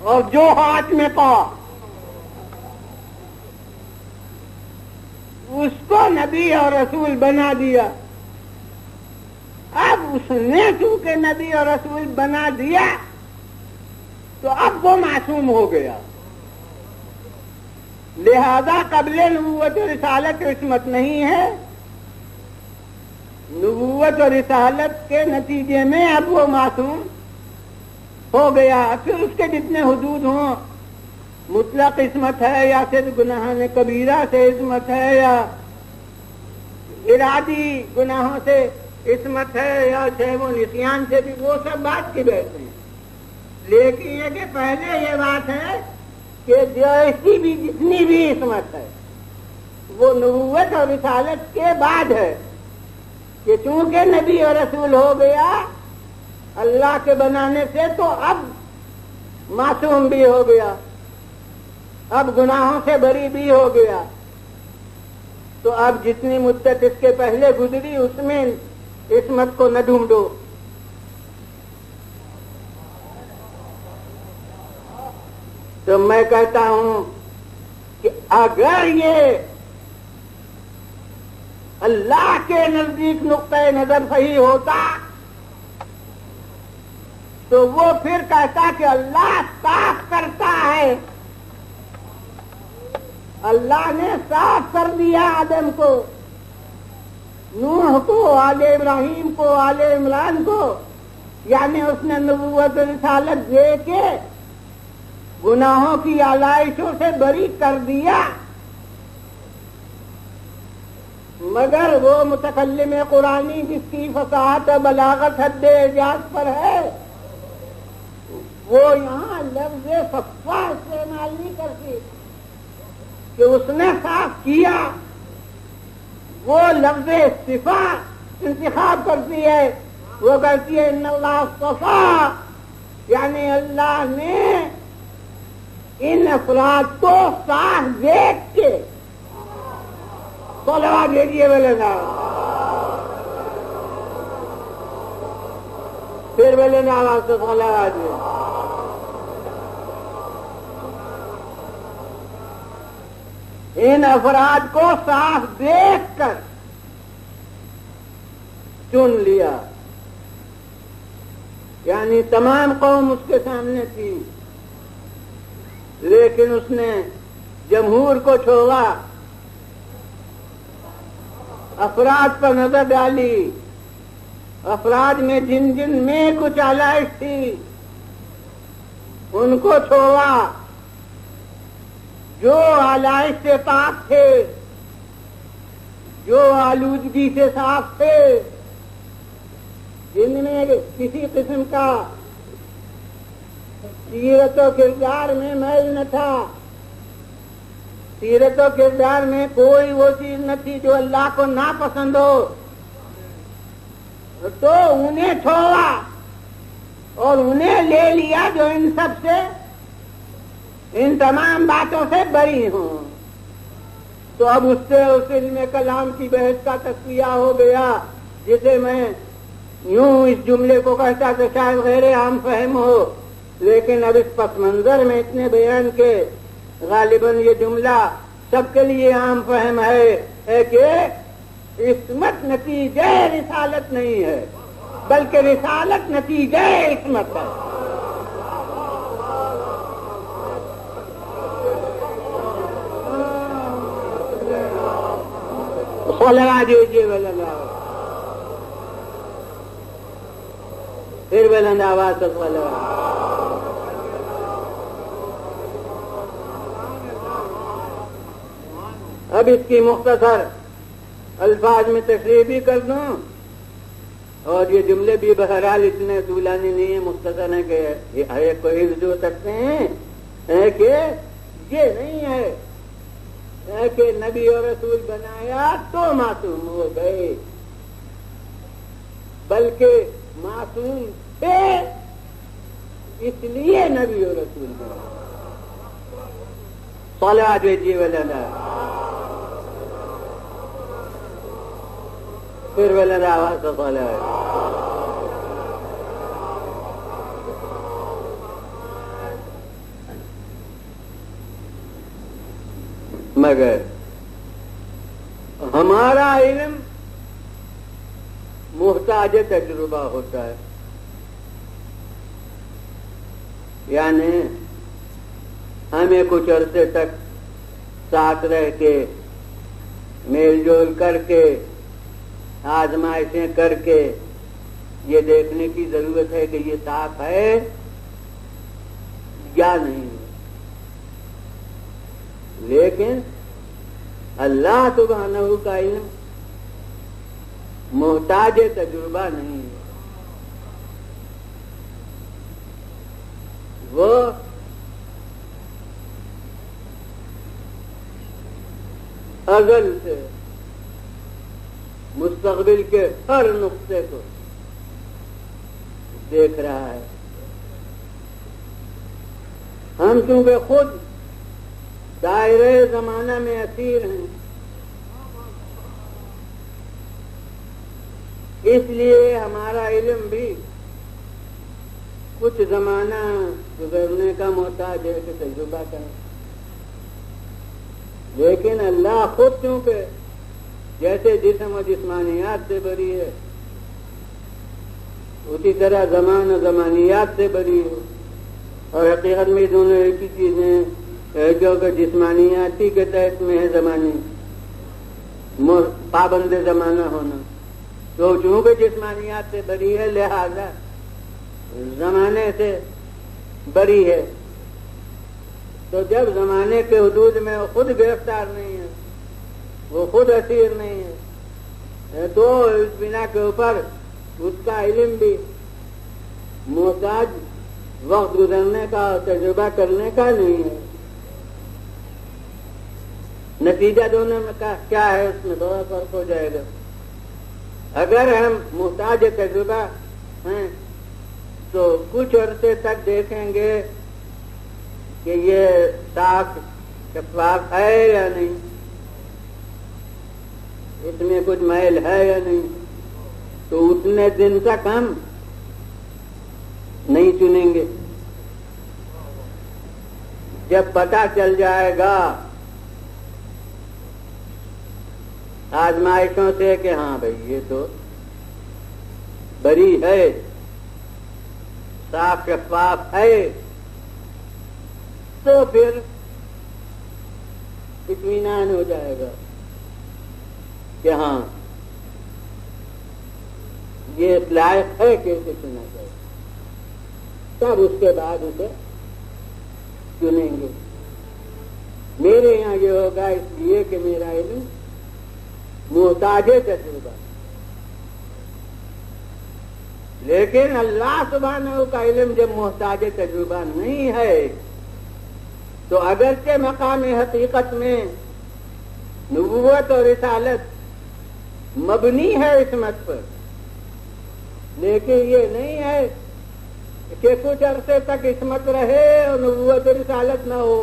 A: اور جو ہاتھ میں پا اس کو نبی اور رسول بنا دیا. اب اس نے چونکہ نبی اور رسول بنا دیا تو اب وہ معصوم ہو گیا، لہذا قبل نبوت و رسالت عصمت نہیں ہے. نبوت اور رسالت کے نتیجے میں اب وہ معصوم ہو گیا. پھر اس کے جتنے حدود ہوں، مطلق عصمت ہے یا صرف گناہان کبیرہ سے عصمت ہے یا ارادی گناہوں سے عصمت ہے یا چاہے وہ نسیان سے بھی، وہ سب بات کی بحث ہے. لیکن یہ کہ پہلے یہ بات ہے کہ جیسی بھی جتنی بھی عصمت ہے وہ نبوت اور رسالت کے بعد ہے، کہ چونکہ نبی اور رسول ہو گیا اللہ کے بنانے سے تو اب معصوم بھی ہو گیا، اب گناہوں سے بری بھی ہو گیا. تو اب جتنی مدت اس کے پہلے گزری اس میں عصمت کو نہ ڈھونڈو. تو میں کہتا ہوں کہ اگر یہ اللہ کے نزدیک نقطۂ نظر صحیح ہوتا تو وہ پھر کہتا کہ اللہ صاف کرتا ہے. اللہ نے صاف کر دیا آدم کو، نوح کو، آل ابراہیم کو، آل عمران کو، یعنی اس نے نبوت و رسالت دے کے گناہوں کی آلائشوں سے بری کر دیا. مگر وہ متکلم قرآنی جس کی فصاحت و بلاغت حد اعجاز پر ہے، وہ یہاں لفظ صفا استعمال نہیں کرتی کہ اس نے صاف کیا، وہ لفظ صفا انتخاب کرتی ہے. وہ کہتی ہے ان اللہ صفا، یعنی اللہ نے ان افراد کو صاف دیکھ کے صلوات بھیجیے بولے نا، پھر بولے نا آواز سے صلوات بھیجیے. ان افراد کو صاف دیکھ کر چن لیا، یعنی تمام قوم اس کے سامنے تھی، لیکن اس نے جمہور کو چھوڑا، افراد پر نظر ڈالی. افراد میں جن جن میں کچھ آلائش تھی ان کو چھوڑا، جو آلائش سے پاک تھے، جو آلودگی سے صاف تھے، جن میں کسی قسم کا سیرت و کردار میں میل نہ تھا، سیرت و کردار میں کوئی وہ چیز نہ تھی جو اللہ کو ناپسند ہو، تو انہیں چھوڑا اور انہیں لے لیا جو ان سب سے، ان تمام باتوں سے بری ہوں. تو اب اس سے اس علم کلام کی بحث کا تصفیہ ہو گیا، جسے میں یوں اس جملے کو کہتا کہ شاید غیر عام فہم ہو، لیکن اب اس پس منظر میں اتنے بیان کے غالباً یہ جملہ سب کے لیے عام فہم ہے کہ عصمت نتیجہ رسالت نہیں ہے. بلکہ رسالت نتیجہ عصمت ہے. لگا دیجیے بلند آواز, پھر بلند آواز سے لگا. اب اس کی مختصر الفاظ میں تشریح بھی کر دوں, اور یہ جملے بھی بہرحال اتنے طولانی نہیں ہیں, مختصر ہیں کہ ایک کو حفظ ہو سکتے ہیں, کہ یہ نہیں ہے کہ نبی اور رسول بنایا تو معصوم ہو گئے, بلکہ معصوم تھے اس لیے نبی اور رسول بنایا. صلوات بھیجیے ولینا, پھر ولینا آواز سے صلوات. مگر ہمارا علم محتاج تجربہ ہوتا ہے, یعنی ہمیں کچھ عرصے تک ساتھ رہ کے میل جول کر کے آزمائشیں کر کے یہ دیکھنے کی ضرورت ہے کہ یہ صاف ہے یا نہیں. لیکن اللہ سبحانہ کا علم محتاج تجربہ نہیں ہے, وہ ازل سے مستقبل کے ہر نقطے کو دیکھ رہا ہے. ہم چونکہ خود دائرہ زمانہ میں اسیر ہیں, اس لیے ہمارا علم بھی کچھ زمانہ گزرنے کا محتاج ہے کہ تجربہ کریں. لیکن اللہ خود چونکہ جیسے جسم و جسمانیات سے بری ہے, اسی طرح زمان و زمانیات سے بری ہے, اور حقیقت میں دونوں ایک ہی چیزیں جو کہ جسمانیاتی کے تحت میں ہے زمانی پابند زمانہ ہونا. تو چونکہ جسمانیات سے بری ہے لہذا زمانے سے بری ہے. تو جب زمانے کے حدود میں وہ خود گرفتار نہیں ہے, وہ خود اسیر نہیں ہے, تو اس بنا کے اوپر اس کا علم بھی محتاج وقت گزرنے کا اور تجربہ کرنے کا نہیں ہے. نتیجہ دونوں میں کیا ہے, اس میں بڑا فرق ہو جائے گا. اگر ہم محتاج تجربہ ہیں تو کچھ عرصے تک دیکھیں گے کہ یہ صاف شفاف ہے یا نہیں, اس میں کچھ میل ہے یا نہیں, تو اتنے دن تک ہم نہیں چنیں گے. جب پتہ چل جائے گا آزمائشوں سے کہ ہاں بھائی یہ تو بری ہے, صاف شفاف ہے, تو پھر اطمینان ہو جائے گا کہ ہاں یہ لائق ہے کہ اسے چنا جائے. تب اس کے بعد اسے چنیں گے. میرے یہاں یہ ہوگا اس لیے کہ میرا علم محتاج تجربہ, لیکن اللہ سبحانہ کا علم جب محتاج تجربہ نہیں ہے تو اگرچہ مقام حقیقت میں نبوت اور رسالت مبنی ہے عصمت پر, لیکن یہ نہیں ہے کہ کچھ عرصے تک عصمت رہے اور نبوت اور رسالت نہ ہو.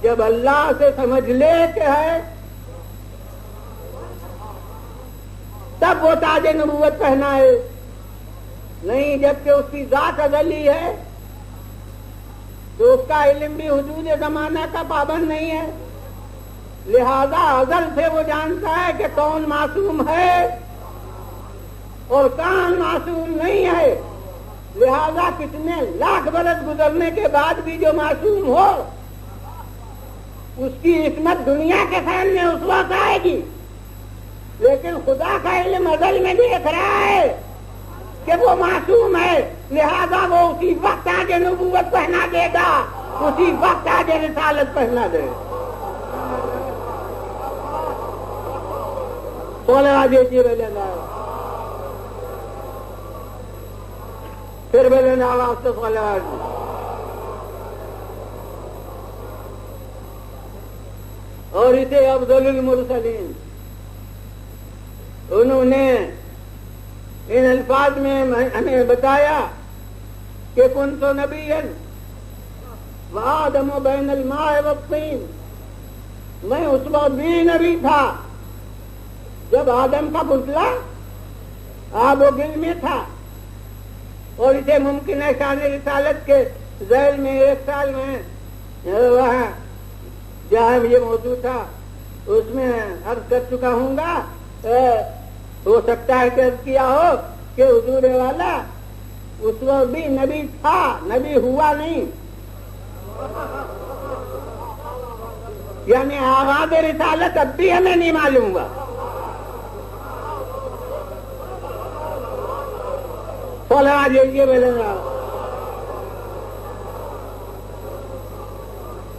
A: جب اللہ سے سمجھ لے کہ ہے تب وہ تاج نبوت پہنا ہے, نہیں جبکہ اس کی ذات ازلی ہے تو اس کا علم بھی حدود زمانہ کا پابند نہیں ہے. لہذا ازل سے وہ جانتا ہے کہ کون معصوم ہے اور کان معصوم نہیں ہے، لہذا کتنے لاکھ برس گزرنے کے بعد بھی جو معصوم ہو اس کی عصمت دنیا کے سامنے اس وقت آئے گی، لیکن خدا کا علم ازل میں دیکھ رہا ہے کہ وہ معصوم ہے، لہذا وہ اسی وقت آج نبوت پہنا دے گا، اسی وقت آج رسالت پہنا دے گا۔ پھر بولے نا آواز سے اور اسے افضل المرسلین، انہوں نے ان الفاظ میں ہمیں بتایا کہ کنت نبیا وآدم بین الماء والطین، میں اس وقت بھی نبی تھا جب آدم کا پتلا آب و گل میں تھا، اور اسے ممکن ہے شان رسالت کے ذیل میں 1 سال میں وہاں جہاں یہ موضوع تھا اس میں عرض کر چکا ہوں گا، ہو سکتا ہے کہ عرض کیا ہو کہ حضور والا اس وقت بھی نبی تھا، نبی ہوا نہیں، یعنی آغاز رسالت اب بھی ہمیں نہیں معلوم ہوا۔ یہ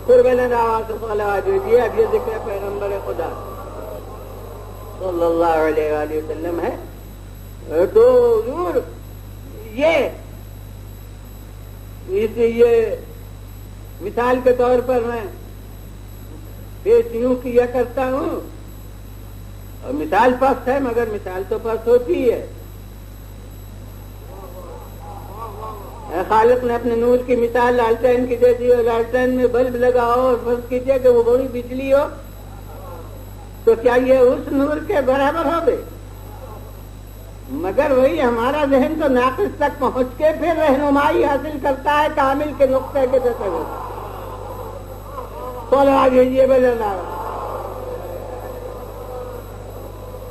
A: پھر میں نے آواز سے اب یہ ذکر پیغمبر خدا صلی اللہ علیہ وآلہ وسلم ہے، تو حضور یہ مثال کے طور پر میں پیش یوں کیا کرتا ہوں، اور مثال پست ہے مگر مثال تو پست ہوتی ہے۔ خالق نے اپنے نور کی مثال لالٹین کی دے دی، اور لالٹین میں بلب لگاؤ اور فرض کیجیے کہ وہ بڑی بجلی ہو، تو کیا یہ اس نور کے برابر ہو گئے؟ مگر وہی ہمارا ذہن تو ناقص تک پہنچ کے پھر رہنمائی حاصل کرتا ہے کامل کے نقطے کے تصور۔ یہ بلند آواز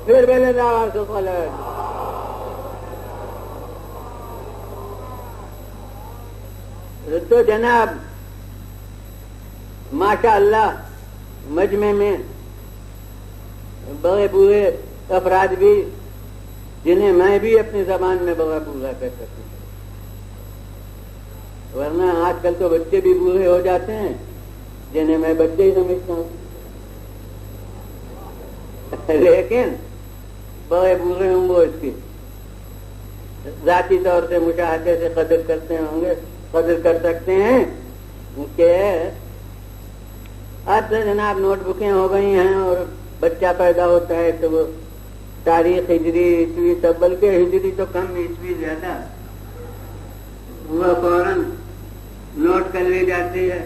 A: پھر بلند آواز سے تو جناب ماشاء اللہ مجمع میں بڑے بوڑھے افراد بھی، جنہیں میں بھی اپنی زبان میں بڑا بوڑھا کر سکتا ہوں، ورنہ آج کل تو بچے بھی بوڑھے ہو جاتے ہیں جنہیں میں بچے ہی سمجھتا ہوں، لیکن بڑے بوڑھے ہوں وہ اس کی ذاتی طور سے مشاہدے سے قدر کرتے ہوں گے، قدر کر سکتے ہیں کہ اب تو جناب نوٹ بکیں ہو گئی ہیں، اور بچہ پیدا ہوتا ہے تو وہ تاریخ ہجری عیسوی سب، بلکہ ہجری تو کم عیسوی زیادہ، وہ فوراً نوٹ کر لی جاتی ہے،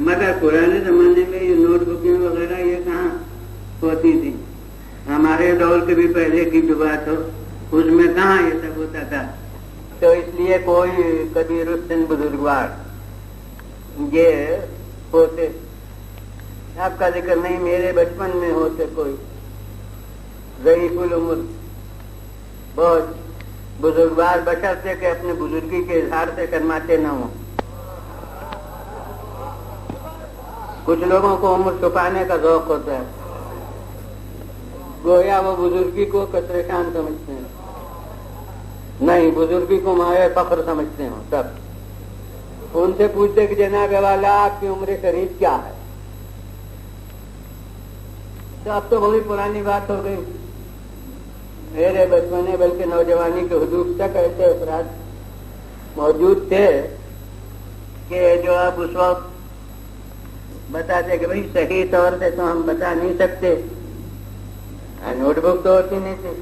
A: مگر پرانے زمانے میں یہ نوٹ بکیں وغیرہ یہ کہاں ہوتی تھی؟ ہمارے دور کے بھی پہلے کی جو بات ہو اس میں کہاں یہ سب ہوتا تھا؟ تو اس لیے کوئی کبیر السن بزرگوار یہ ہوتے، آپ کا ذکر نہیں، میرے بچپن میں ہوتے کوئی ضعیف العمر بہت بزرگوار، بشرطے کہ اپنے بزرگی کے اظہار سے شرماتے نہ ہوں۔ کچھ لوگوں کو عمر چھپانے کا ذوق ہوتا ہے، گویا وہ بزرگی کو قطرے شان سمجھتے ہیں، نہیں بزرگی کو مائے فخر سمجھتے ہوں سب۔ ان سے پوچھتے کہ جناب والا آپ کی عمر شریف کیا ہے؟ تو اب تو بڑی پرانی بات ہو گئی، میرے بچپنے بلکہ نوجوانی کے حدود تک ایسے افراد موجود تھے کہ جو اب اس وقت بتاتے کہ بھائی صحیح طور سے تو ہم بتا نہیں سکتے، نوٹ بک تو ہوتی نہیں تھی،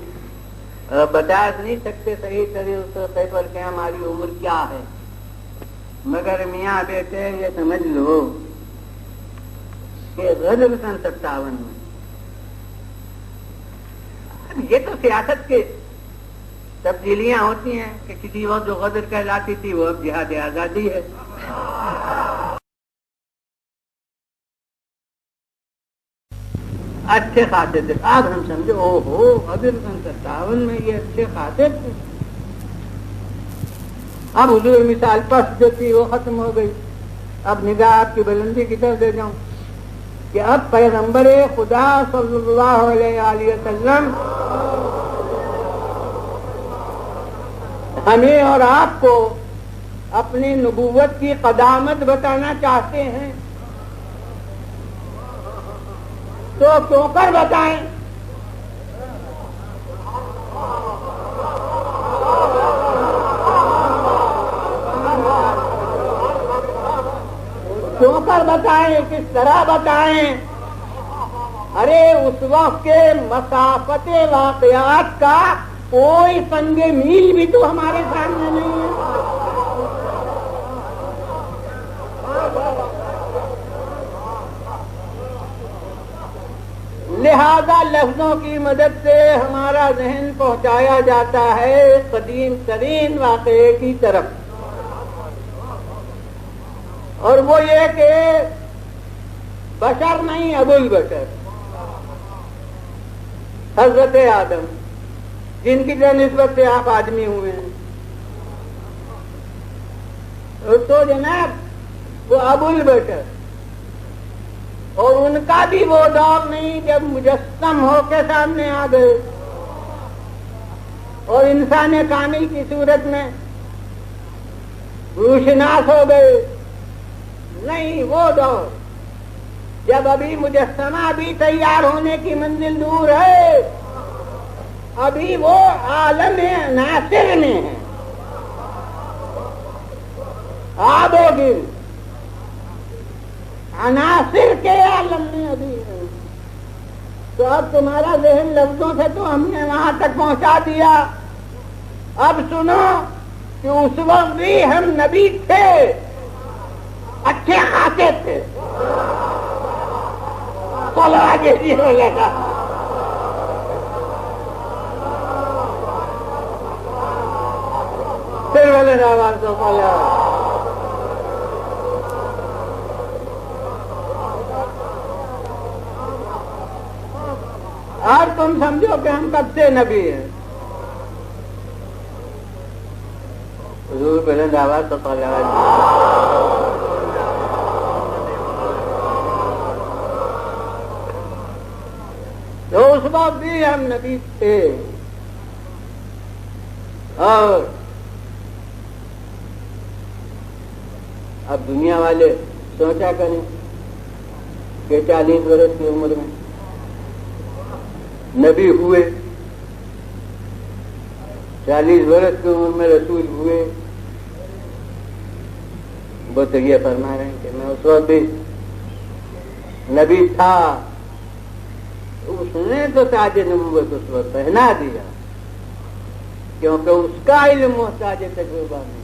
A: بتا نہیں سکتے صحیح طریقے پر کہ ہماری عمر کیا ہے، مگر میاں بیٹے یہ سمجھ لو کہ غزل سن 57 میں، یہ تو سیاست کے تبدیلیاں ہوتی ہیں کہ کسی وقت جو غدر کہلاتی تھی وہ اب جہاد آزادی ہے۔ اچھے خاصے تھے. اب ہم سمجھے او ہو اب 57 میں یہ اچھے خاصے تھے. اب حضور مثال پس جو تھی وہ ختم ہو گئی. اب نگاہ آپ کی بلندی کی طرف دے جاؤں کہ اب پیغمبر خدا صلی اللہ علیہ وآلہ وسلم ہمیں اور آپ کو اپنی نبوت کی قدامت بتانا چاہتے ہیں تو کیوں کر بتائیں. کیوں کر بتائیں, کس طرح بتائیں. ارے اس وقت کے مسافت واقعات کا کوئی سنگ میل بھی تو ہمارے سامنے نہیں ہے. لہذا لفظوں کی مدد سے ہمارا ذہن پہنچایا جاتا ہے قدیم ترین واقعے کی طرف, اور وہ یہ کہ بشر نہیں ابو البشر حضرت آدم, جن کی نسبت سے آپ آدمی ہوئے ہیں, تو جناب وہ ابو البشر, اور ان کا بھی وہ دور نہیں جب مجسم ہو کے سامنے آ گئے اور انسان کامل کی صورت میں روشناس ہو گئے. نہیں, وہ دور جب ابھی مجسمہ بھی تیار ہونے کی منزل دور ہے, ابھی وہ عالم ناصر میں ہے, آب و گل عناصر کے عالم میں ابھی ہے. تو اب تمہارا ذہن لفظوں سے تو ہم نے وہاں تک پہنچا دیا. اب سنو کہ اس وقت بھی ہم نبی تھے, اچھے خاصے تھے. چلو آگے جی ہو لگا. پھر والے آواز تو بولا. اور تم سمجھو کہ ہم کب سے نبی ہیں. حضور بلند آواز تو پہلے تو اس وقت بھی ہم نبی تھے. اور اب دنیا والے سوچا کریں کہ 40 برس کی عمر میں نبی ہوئے, 40 برس کی عمر میں رسول ہوئے. وہ تو یہ فرما رہے ہیں کہ میں اس وقت بھی نبی تھا. اس نے تو تاج نبوت اس وقت پہنا دیا کیونکہ اس کا علم محتاج تجربہ نہیں.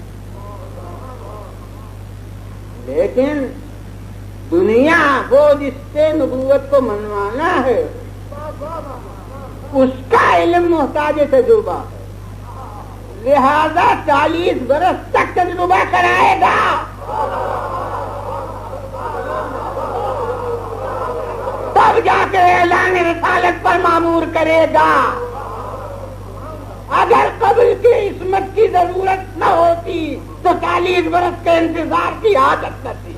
A: لیکن دنیا وہ جس سے نبوت کو منوانا ہے اس کا علم محتاج تجربہ ہے. لہذا 40 برس تک تجربہ کرائے گا. تب جا کے اعلان رسالت پر مامور کرے گا. اگر قبر کی عصمت کی ضرورت نہ ہوتی تو 40 برس کے انتظار کی عادت کرتی.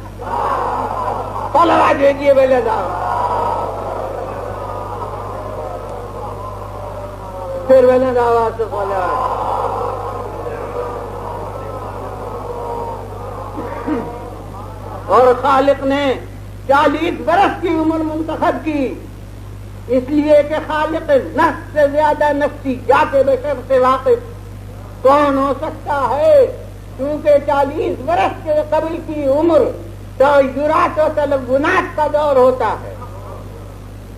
A: پلوا دیجیے بولے جاؤ. پھر بلند آواز سے بولا. اور خالق نے 40 برس کی عمر منتخب کی اس لیے کہ خالق نفس سے زیادہ نفسیات بشر سے واقف کون ہو سکتا ہے. کیونکہ 40 برس کے قبل کی عمر تغیرات و تلونات کا دور ہوتا ہے.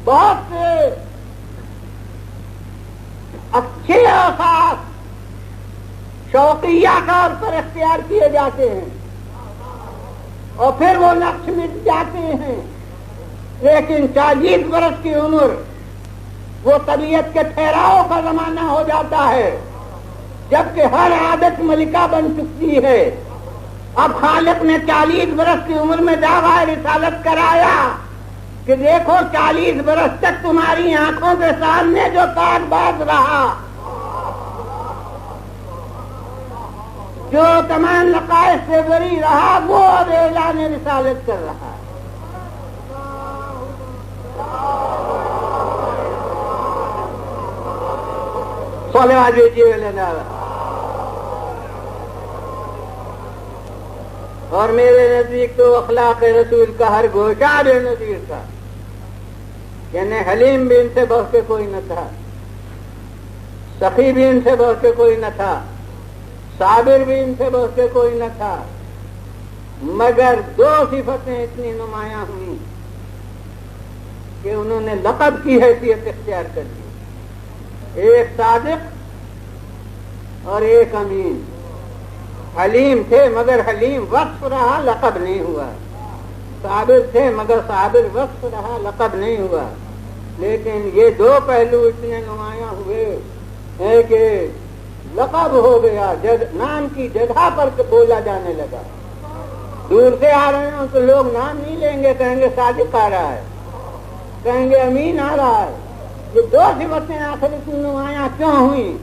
A: بہت سے اچھے اوقات شوقیہ طور پر اختیار کیے جاتے ہیں اور پھر وہ نقش مٹ جاتے ہیں. لیکن 40 برس کی عمر وہ طبیعت کے ٹھہراؤ کا زمانہ ہو جاتا ہے جبکہ ہر عادت ملکہ بن چکی ہے. اب خالق نے 40 برس کی عمر میں دعویٰ رسالت کرایا کہ دیکھو 40 برس تک تمہاری آنکھوں کے سامنے جو کاٹ باز رہا، جو تمام نقائص سے بری رہا، وہ اب اعلان رسالت کر رہا ہے۔ صلوات بھیجیے اللہ۔ اور میرے نزدیک تو اخلاق رسول کا ہر گوشہ بے نظیر تھا، یعنی حلیم بھی ان سے بڑھ کے کوئی نہ تھا، سخی بھی ان سے بڑھ کے کوئی نہ تھا، صابر بھی ان سے بڑھ کے کوئی نہ تھا، مگر 2 صفتیں اتنی نمایاں ہوئی کہ انہوں نے لقب کی حیثیت اختیار کر دی، ایک صادق اور ایک امین۔ حلیم تھے مگر حلیم وصف رہا، لقب نہیں ہوا، صابر تھے مگر صابر وصف رہا، لقب نہیں ہوا۔ لیکن یہ 2 پہلو اتنے نمایاں ہوئے ہیں کہ لقب ہو گیا، نام کی جگہ پر بولا جانے لگا۔ دور سے آ رہے ہوں تو لوگ نام نہیں لیں گے، کہیں گے صادق آ رہا ہے، کہیں گے امین آ رہا ہے۔ یہ 2 صفتیں آخر اتنی نمایاں کیوں ہوئی؟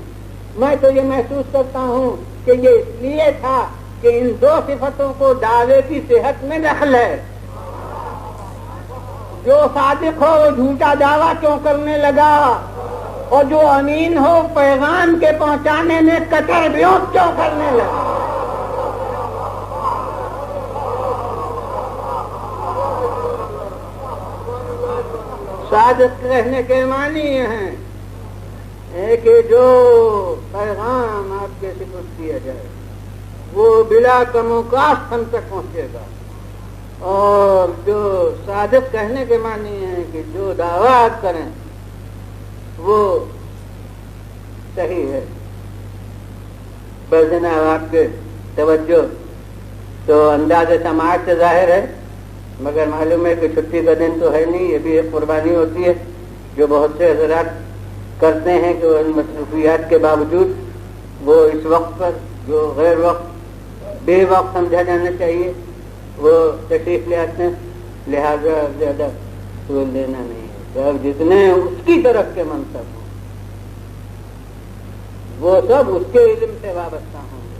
A: میں تو یہ محسوس کرتا ہوں کہ یہ اس لیے تھا کہ ان 2 صفتوں کو دعوے کی صحت میں دخل ہے۔ جو صادق ہو وہ جھوٹا دعویٰ کیوں کرنے لگا، اور جو امین ہو پیغام کے پہنچانے میں کٹر بیوت کیوں کرنے لگا؟ صادق کہنے کے معنی یہ ہیں کہ جو پیغام آپ کے سپرد کیا جائے وہ بلا کم و کاست ہم تک پہنچے گا، اور جو صادق کہنے کے معنی ہے کہ جو دعویٰ آپ کریں وہ صحیح ہے۔ بس جناب آپ کے توجہ تو انداز سماعت سے ظاہر ہے، مگر معلوم ہے کہ چھٹی کا دن تو ہے نہیں، یہ بھی ایک قربانی ہوتی ہے جو بہت سے حضرات کرتے ہیں کہ ان مصروفیات کے باوجود وہ اس وقت پر جو غیر وقت بے وقت سمجھا جانا چاہیے وہ تشریف لے آتے ہیں، لہذا زیادہ طول دینا نہیں ہے کہ اب جتنے اس کی طرف کے منصب ہوں وہ سب اس کے علم سے وابستہ ہوں گے،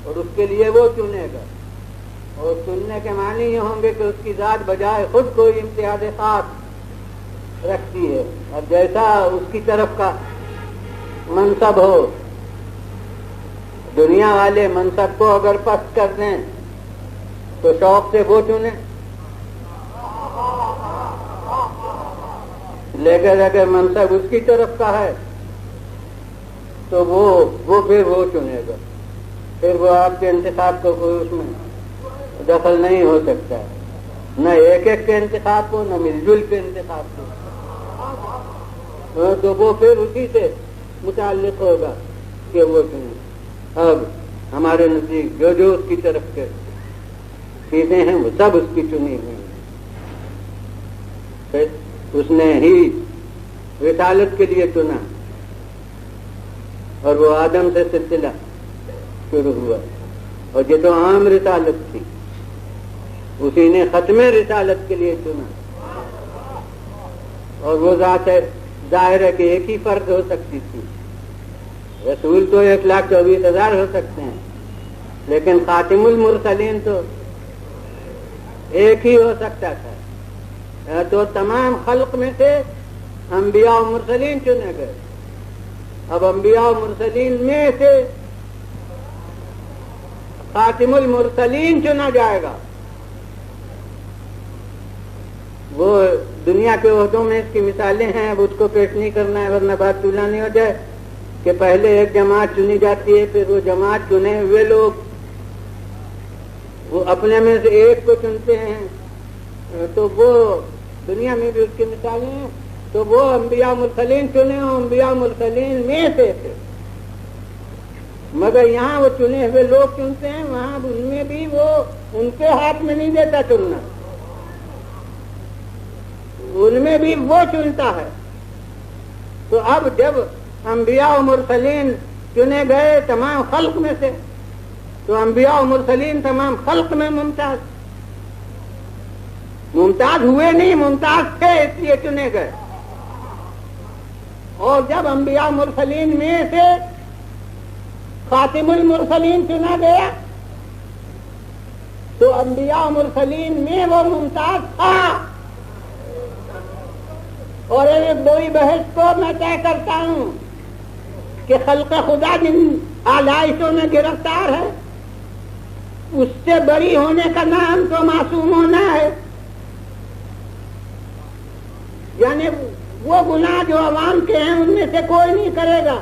A: اور اس کے لیے وہ چنے گا، اور چننے کے معنی یہ ہوں گے کہ اس کی ذات بجائے خود کوئی امتیاز خاص رکھتی ہے، اور جیسا اس کی طرف کا منصب ہو۔ دنیا والے منصب کو اگر پست کر دیں تو شوق سے وہ چنے، لیکن اگر منصب اس کی طرف کا ہے تو وہ پھر وہ چنے گا، پھر وہ آپ کے انتخاب کو کوئی اس میں دخل نہیں ہو سکتا ہے، نہ ایک ایک کے انتخاب کو، نہ مل جل کے انتخاب کو، تو وہ پھر اسی سے متعلق ہوگا کہ وہ چنے۔ اب ہمارے نزدیک جو جو اس کی طرف کے چیزیں ہیں وہ سب اس کی چنی ہوئی ہیں، پھر اس نے ہی رسالت کے لیے چنا، اور وہ آدم سے سلسلہ شروع ہوا، اور یہ تو عام رسالت تھی، اسی نے ختم رسالت کے لیے چنا، اور وہ ذات ہے ظاہر ہے کہ ایک ہی فرد ہو سکتی تھی، رسول تو 1,24,000 ہو سکتے ہیں، لیکن خاتم المرسلین تو ایک ہی ہو سکتا تھا، تو تمام خلق میں سے انبیاء و مرسلین چنے گئے۔ اب انبیاء و مرسلین میں سے خاتم المرسلین چنا جائے گا، وہ دنیا کے عہدوں میں اس کی مثالیں ہیں، اب اس کو پیش نہیں کرنا ہے ورنہ بات طولانی نہیں ہو جائے، کہ پہلے ایک جماعت چنی جاتی ہے، پھر وہ جماعت چنے ہوئے لوگ وہ اپنے میں سے ایک کو چنتے ہیں، تو وہ دنیا میں بھی اس کی مثالیں ہیں، تو وہ انبیاء مرسلین چنے ہوں، انبیاء مرسلین میں سے تھے، مگر یہاں وہ چنے ہوئے لوگ چنتے ہیں، وہاں ان میں بھی وہ ان کے ہاتھ میں نہیں دیتا چننا، ان میں بھی وہ چنتا ہے۔ تو اب جب انبیاء و مرسلین چنے گئے تمام خلق میں سے، تو انبیاء و مرسلین تمام خلق میں ممتاز، ممتاز ہوئے نہیں، ممتاز تھے اس لیے چنے گئے. اور جب انبیاء مرسلین میں سے خاتم المرسلین چنا گیا تو انبیاء مرسلین میں وہ ممتاز تھا. اور ایک دوئی بحث کو میں طے کرتا ہوں کہ خلق خدا جن آلائشوں میں گرفتار ہے اس سے بری ہونے کا نام تو معصوم ہونا ہے. یعنی وہ گناہ جو عوام کے ہیں ان میں سے کوئی نہیں کرے گا.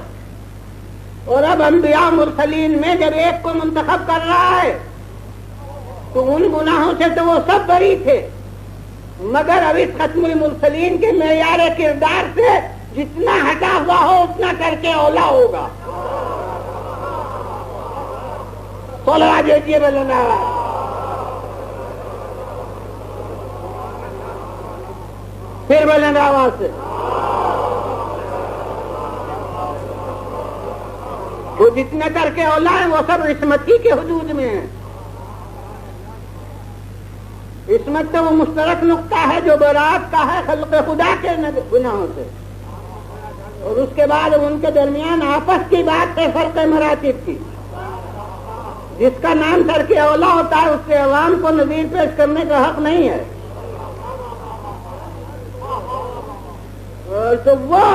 A: اور اب انبیاء مرسلین میں جب ایک کو منتخب کر رہا ہے تو ان گناہوں سے تو وہ سب بری تھے، مگر اب اس ختم المرسلین کے معیار کردار سے جتنا ہٹا ہوا ہو اتنا کر کے اولا ہوگا. صلوات بھیجیے بلند آواز. پھر بلند آواز سے. وہ جتنے کر کے اولا ہیں وہ سب عصمت ہی کے حدود میں ہیں. عصمت تو وہ مشترک نقطہ ہے جو برات کا ہے خلق خدا کے گناہوں سے، اور اس کے بعد ان کے درمیان آپس کی بات ہے فرق مراتب کی. جس کا نام ترک اولا ہوتا ہے اس سے عوام کو نظیر پیش کرنے کا حق نہیں ہے. تو وہ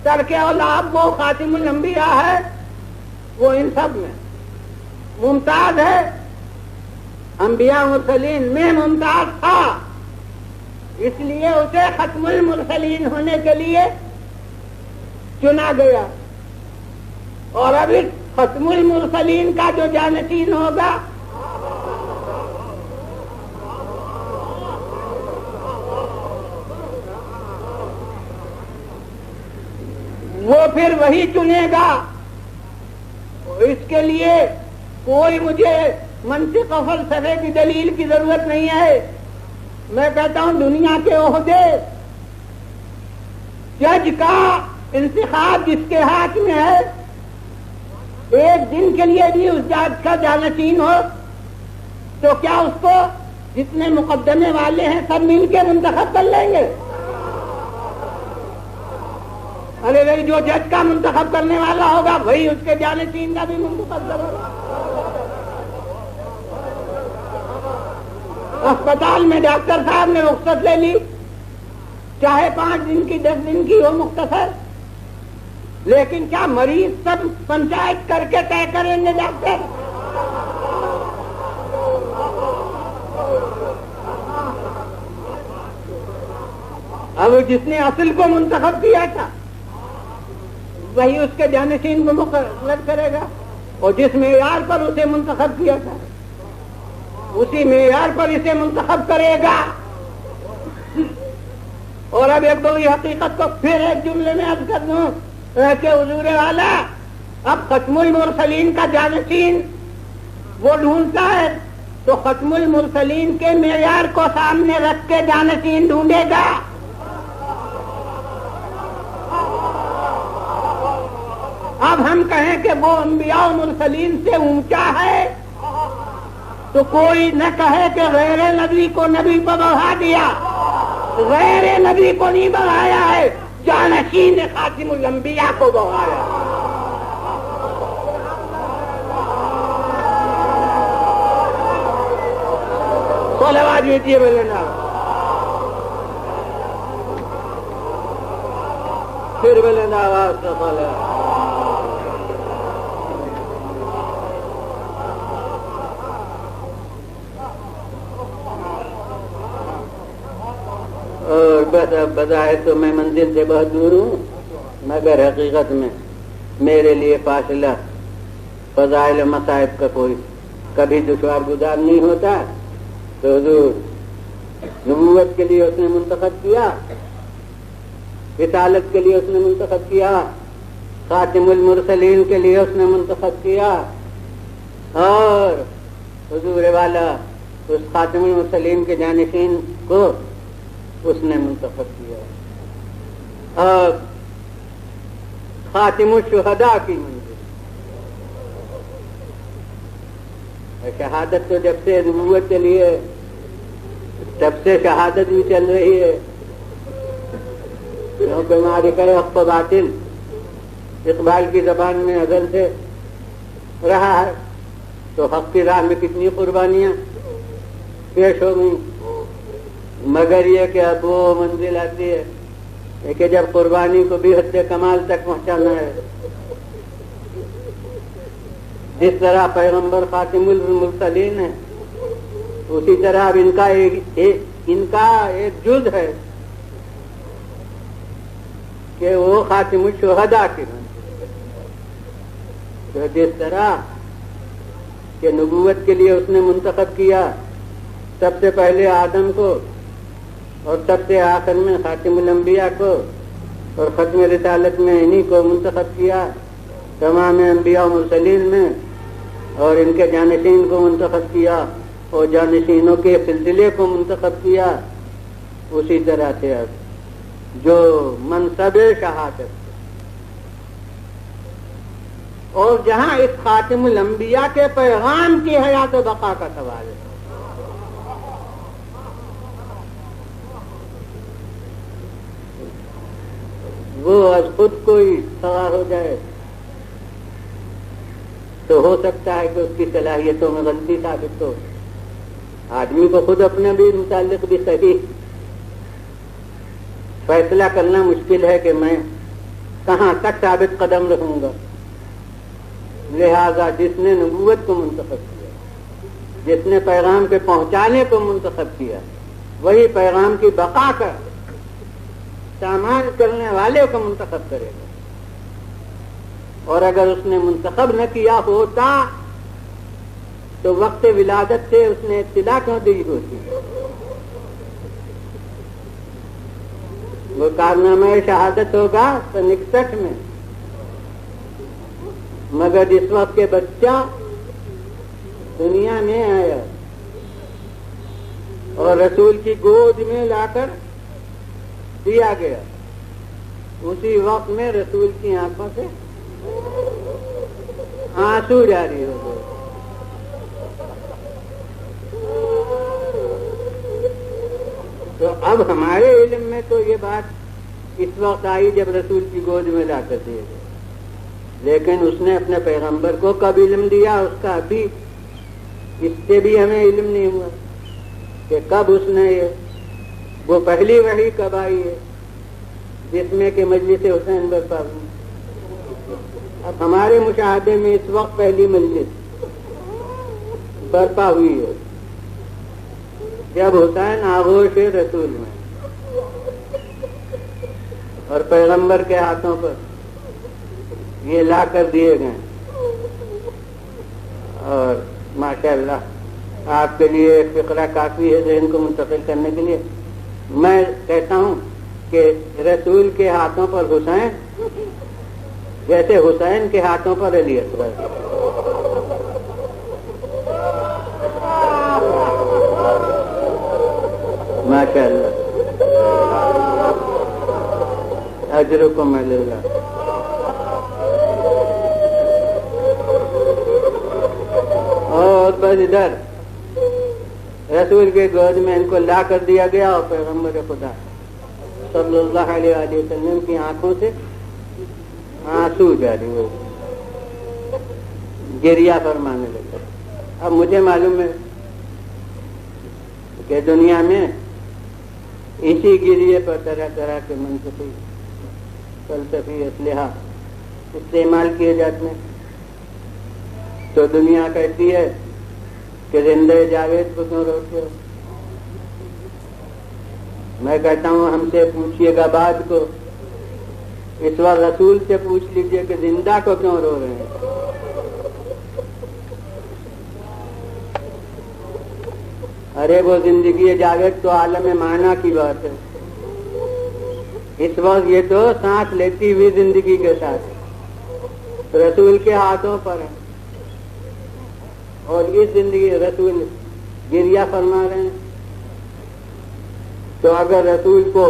A: ترک اولا اب وہ خاتم الانبیاء ہے، وہ ان سب میں ممتاز ہے. انبیاء مرسلین میں ممتاز تھا، اس لیے اسے ختم المرسلین ہونے کے لیے چنا گیا. اور اب اس ختم المرسلین کا جو جانشین ہوگا وہ پھر وہی چنے گا. اس کے لیے کوئی مجھے منطق و فلسفے کی دلیل کی ضرورت نہیں ہے. میں کہتا ہوں دنیا کے عہدے جج کا انتخاب جس کے ہاتھ میں ہے، ایک دن کے لیے بھی اس جج کا جانشین ہو تو کیا اس کو جتنے مقدمے والے ہیں سب مل کے منتخب کر لیں گے؟ ارے بھائی جو جج کا منتخب کرنے والا ہوگا وہی اس کے جانشین کا بھی منتخب کرے گا. اسپتال میں ڈاکٹر صاحب نے رخصت لے لی، چاہے 5 دن کی 10 دن کی ہو مختصر، لیکن کیا مریض سب پنچایت کر کے طے کریں گے ڈاکٹر؟ اب جس نے اصل کو منتخب کیا تھا وہی اس کے جانشین کو مقرر کرے گا، اور جس معیار پر اسے منتخب کیا تھا اسی معیار پر اسے منتخب کرے گا. اور اب ایک بڑی حقیقت کو پھر ایک جملے میں عرض کر دوں کہ حضور والا اب ختم المرسلین کا جانشین وہ ڈھونڈتا ہے تو ختم المرسلین کے معیار کو سامنے رکھ کے جانشین ڈھونڈے گا. اب ہم کہیں کہ وہ انبیاء و مرسلین سے اونچا ہے تو کوئی نہ کہے کہ غیر نبی کو نبی پر بڑھا دیا. غیر نبی کو نہیں بڑھایا ہے، جانشین خاتم الانبیاء کو بڑھایا. صلوات بھیجیے بولنا. پھر بولنا آواز سے صلوات. اور بظاہر تو میں منزل سے بہت دور ہوں، مگر حقیقت میں میرے لیے فاصلہ فضائل و مصائب کا کوئی کبھی دشوار گزار نہیں ہوتا. تو حضور نبوت کے لیے اس نے منتخب کیا، رسالت کے لیے اس نے منتخب کیا، خاتم المرسلین کے لیے اس نے منتخب کیا، اور حضور والا اس خاتم المرسلین کے جانشین کو اس نے منتخب کیا. اور خاتم الشہداء کی منزل شہادت تو جب سے نبوت کے لیے تب سے شہادت بھی چل رہی ہے، کیونکہ معرکہ حق و باطل اقبال کی زبان میں ازل سے رہا ہے، تو حق کی راہ میں کتنی قربانیاں پیش ہو گئی، مگر یہ کہ اب وہ منزل آتی ہے کہ جب قربانی کو بھی حد کمال تک پہنچانا ہے، جس طرح پیغمبر خاتم المرسلین ہے، اسی طرح اب ان کا ایک جز ہے کہ وہ خاتم الشہداء کی ہیں۔ تو جس طرح کہ نبوت کے لیے اس نے منتخب کیا سب سے پہلے آدم کو، اور سب سے آخر میں خاتم الانبیاء کو، اور ختم رسالت میں انہی کو منتخب کیا، تمام انبیاء و مرسلین میں، اور ان کے جانشین کو منتخب کیا اور جانشینوں کے سلسلے کو منتخب کیا، اسی طرح سے اب جو منصب شہادت اور جہاں اس خاتم الانبیاء کے پیغام کی حیات و بقا کا سوال ہے، وہ از خود کوئی سوار ہو جائے تو ہو سکتا ہے کہ اس کی صلاحیتوں میں غلطی ثابت ہو۔ آدمی کو خود اپنے بھی متعلق بھی صحیح فیصلہ کرنا مشکل ہے کہ میں کہاں تک ثابت قدم رہوں گا، لہذا جس نے نبوت کو منتخب کیا، جس نے پیغام کے پہنچانے کو منتخب کیا، وہی پیغام کی بقا کا سامان کرنے والے کو منتخب کرے گا، اور اگر اس نے منتخب نہ کیا ہوتا تو وقت ولادت سے اس نے اطلاع کیوں دی ہوتی؟ وہ کارنامہ شہادت ہوگا سن 61 میں، مگر جس وقت کے بچہ دنیا میں آیا اور رسول کی گود میں لا کر دیا گیا، اسی وقت میں رسول کی آنکھوں سے آنسو جاری ہو گئے۔ تو اب ہمارے علم میں تو یہ بات اس وقت آئی جب رسول کی گود میں لا کر دیے گئے، لیکن اس نے اپنے پیغمبر کو کب علم دیا اس کا ابھی اس سے بھی ہمیں علم نہیں ہوا کہ کب اس نے وہ پہلی وحی کب آئی ہے جس میں کہ مجلس حسین برپا ہوئی۔ اب ہمارے مشاہدے میں اس وقت پہلی مجلس برپا ہوئی ہے جب حسین آغوش رسول میں اور پیغمبر کے ہاتھوں پر یہ لا کر دیے گئے۔ اور ماشاءاللہ آپ کے لیے ایک فقرہ کافی ہے ذہن کو منتقل کرنے کے لیے۔ میں کہتا ہوں کہ رسول کے ہاتھوں پر حسین جیسے حسین کے ہاتھوں پر علی اکبر۔ ماشاءاللہ، اجرکم علی اللہ۔ اور بس ادھر رسول کے گود میں ان کو لا کر دیا گیا اور پیغمبر خدا صلی اللہ علیہ وسلم کی آنکھوں سے آنسو جاری ہو، گریہ فرمانے لگا۔ اب مجھے معلوم ہے کہ دنیا میں اسی گریے پر طرح طرح کے منطقی فلسفی اسلحہ استعمال کیے جاتے ہیں، تو دنیا کہتی ہے کہ زندہ جاوید کو کیوں روکتے ہو؟ میں کہتا ہوں ہم سے پوچھیے گا بعد کو، اس وقت رسول سے پوچھ لیجئے کہ زندہ کو کیوں رو رہے ہیں۔ ارے وہ زندگی جاوید تو عالم معنی کی بات ہے، اس وقت یہ تو سانس لیتی ہوئی زندگی کے ساتھ رسول کے ہاتھوں پر ہے، اور اس زندگی رسول گریہ فرما رہے ہیں۔ تو اگر رسول کو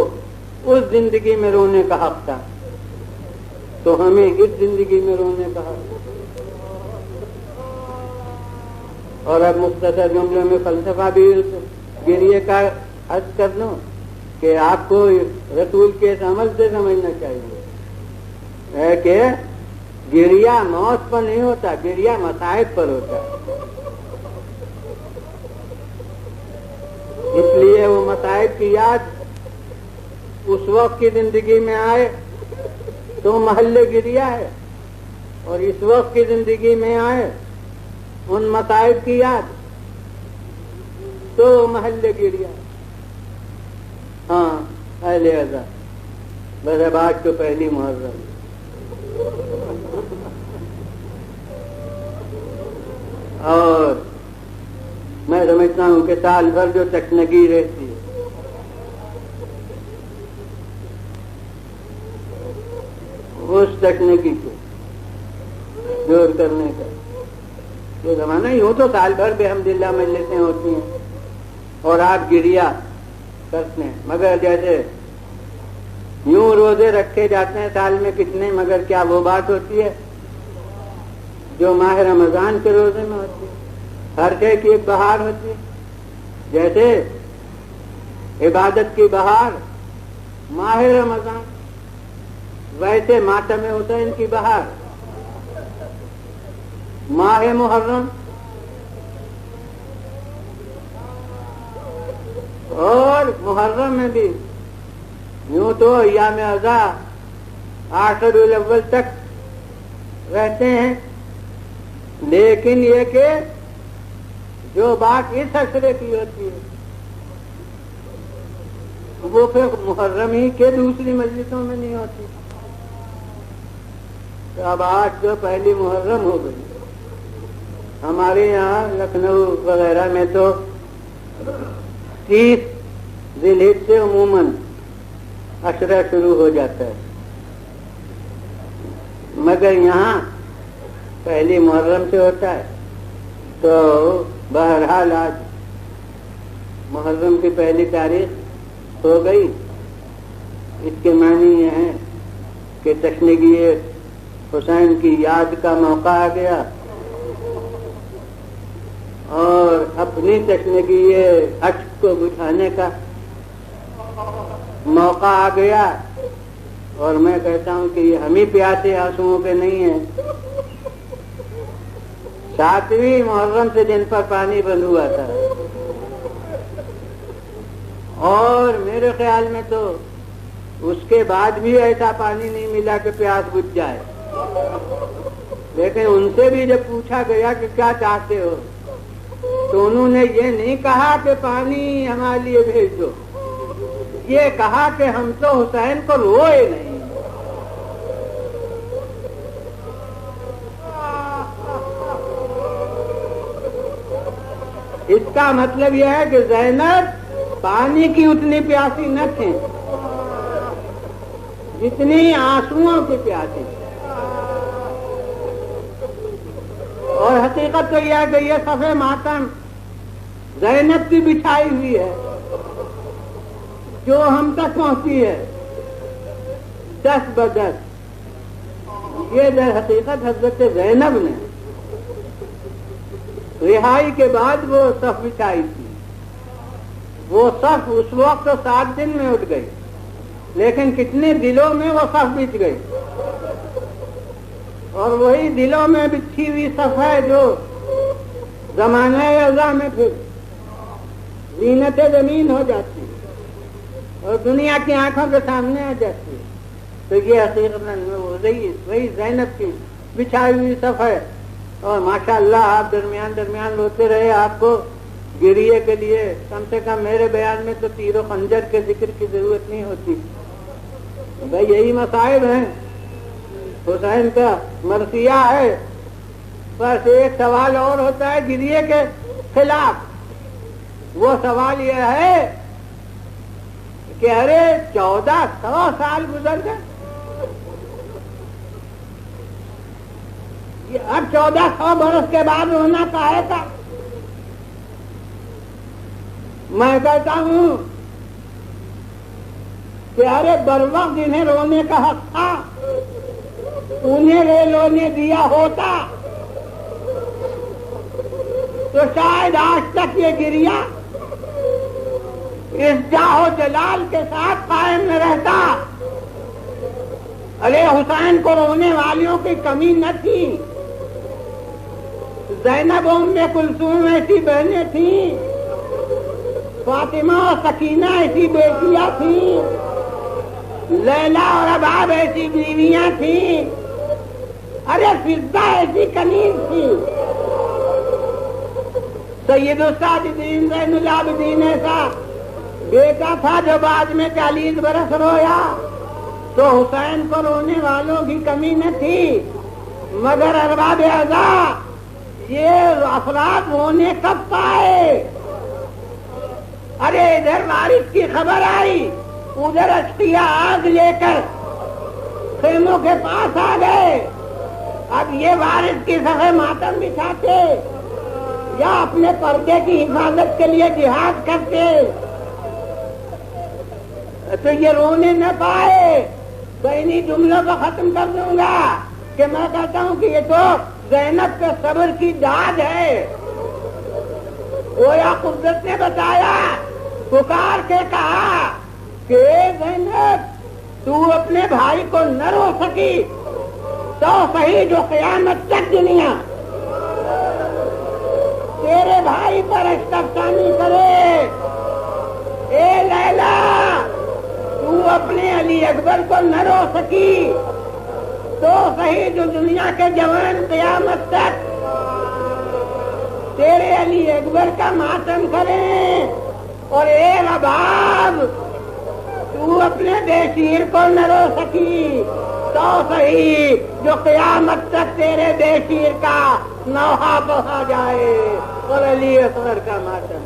A: اس زندگی میں رونے کا حق تھا تو ہمیں اس زندگی میں رونے کا حق۔ اور اب مختصر جملوں میں فلسفہ بھی گریے کا عرض کر لوں کہ آپ کو رسول کے اس عمل سے سمجھنا چاہیے ہے کہ گریہ موت پر نہیں ہوتا، گریہ مصائب پر ہوتا ہے۔ اس لیے وہ مصائب کی یاد اس وقت کی زندگی میں آئے تو محل گریہ ہے، اور اس وقت کی زندگی میں آئے ان مصائب کی یاد تو محل گریہ ہے۔ ہاں اہل عزا بس اب آج تو پہلی محرم، اور میں سمجھتا ہوں کہ سال بھر جو تشنگی رہتی ہے اس تشنگی کو دور کرنے کا یہ زمانہ ہی ہو تو سال بھر بحمدللہ مجلسیں ہوتی ہیں اور آپ گریہ کرتے ہیں، مگر جیسے یوں روزے رکھے جاتے ہیں سال میں کتنے، مگر کیا وہ بات ہوتی ہے جو ماہ رمضان کے روزے میں ہوتی ہے؟ ہر شے کی ایک بہار ہوتی ہے، جیسے عبادت کی بہار ماہ رمضان، ویسے ماتم میں ہوتا ہے ان کی بہار ماہ محرم، اور محرم میں بھی یوں تو ایام عزا عاشر الاول تک رہتے ہیں، لیکن یہ کہ جو بات اس عشرے کی ہوتی ہے وہ پھر محرم ہی کے دوسری مجلسوں میں نہیں ہوتی۔ تو اب آج تو پہلی محرم ہو گئی، ہمارے یہاں لکھنؤ وغیرہ میں تو 30 ذی الحجہ سے عموماً عشرہ شروع ہو جاتا ہے، مگر یہاں پہلی محرم سے ہوتا ہے۔ تو بہرحال آج محرم کی پہلی تاریخ ہو گئی، اس کے معنی یہ ہیں کہ تشنگی حسین کی یاد کا موقع آ گیا، اور اپنی تشنگی اشک کو بجھانے کا موقع آ گیا، اور میں کہتا ہوں کہ یہ ہم ہی پیاسے آنسوؤں کے نہیں ہیں۔ 7ویں محرم سے جن پر پانی بند ہوا تھا، اور میرے خیال میں تو اس کے بعد بھی ایسا پانی نہیں ملا کہ پیاس بجھ جائے، لیکن ان سے بھی جب پوچھا گیا کہ کیا چاہتے ہو تو انہوں نے یہ نہیں کہا کہ پانی ہمارے لیے بھیج دو، یہ کہا کہ ہم تو حسین کو روئے نہیں۔ اس کا مطلب یہ ہے کہ زینب پانی کی اتنی پیاسی نہ تھی جتنی آنسوؤں کی پیاسی، اور حقیقت تو یہ ہے کہ یہ صفحے ماتم زینب کی بچھائی ہوئی ہے جو ہم تک پہنچی ہے 10 ب10۔ یہ در حقیقت حضرت زینب نے رہائی کے بعد وہ صف بچھائی تھی، وہ صف اس وقت تو 7 دن میں اٹھ گئی، لیکن کتنے دلوں میں وہ صف بچھ گئی، اور وہی دلوں میں بچھی ہوئی صف ہے جو زمانہ عزا میں پھر زینت زمین ہو جاتی ہے اور دنیا کی آنکھوں کے سامنے آ جاتی ہے۔ تو یہ حقیقت وہی زینب کی بچھائی ہوئی صف ہے، اور ماشاءاللہ آپ درمیان درمیان روتے رہے، آپ کو گریے کے لیے کم سے کم میرے بیان میں تو تیر و خنجر کے ذکر کی ضرورت نہیں ہوتی، بھائی یہی مصائب ہیں، حسین کا مرثیہ ہے۔ بس ایک سوال اور ہوتا ہے گریے کے خلاف، وہ سوال یہ ہے کہ ارے 1400 سال گزر گئے، اب 1400 برس کے بعد رونا کاہے کا؟ میں کہتا ہوں کہ ارے بروقت جنہیں رونے کا حق تھا انہیں رونے دیا ہوتا تو شاید آج تک یہ گریہ اس جاہ و جلال کے ساتھ قائم نہ رہتا، علی حسین کو رونے والیوں کی کمی نہ تھی۔ زینب و ام کلثوم ایسی بہنیں تھیں، فاطمہ اور سکینہ ایسی بیٹیاں تھیں، لیلا اور اباب ایسی بیویاں تھیں، ارے فضہ ایسی کنیز تھی، سید الساجدین زین العابدین ایسا بیٹا تھا جو بعد میں 40 برس رویا، تو حسین کو رونے والوں کی کمی نہ تھی، مگر ارباب اعضا یہ افراد رونے کب پائے؟ ارے ادھر وارث کی خبر آئی، ادھر اشقیاء آگ لے کر خیموں کے پاس آ گئے، اب یہ وارث کی سفے ماتم بچھاتے یا اپنے پردے کی حفاظت کے لیے جہاد کرتے تو یہ رونے نہ پائے۔ تو انہی جملوں کو ختم کر دوں گا کہ میں کہتا ہوں کہ یہ تو زینب کے صبر کی داد ہے۔ گویا قدرت نے بتایا، پکار کے کہا کہ زینب تو اپنے بھائی کو نہ رو سکی تو صحیح جو قیامت تک دنیا تیرے بھائی پر اشتفانی کرے۔ اے لیلا تو اپنے علی اکبر کو نہ رو سکی تو صحیح جو دنیا کے جوان قیامت تک تیرے علی اکبر کا ماتم کریں، اور اے رباب تو اپنے بے شیر کو نہ رو سکی تو صحیح جو قیامت تک تیرے بے شیر کا نوحہ بہا جائے اور علی اکبر کا ماتم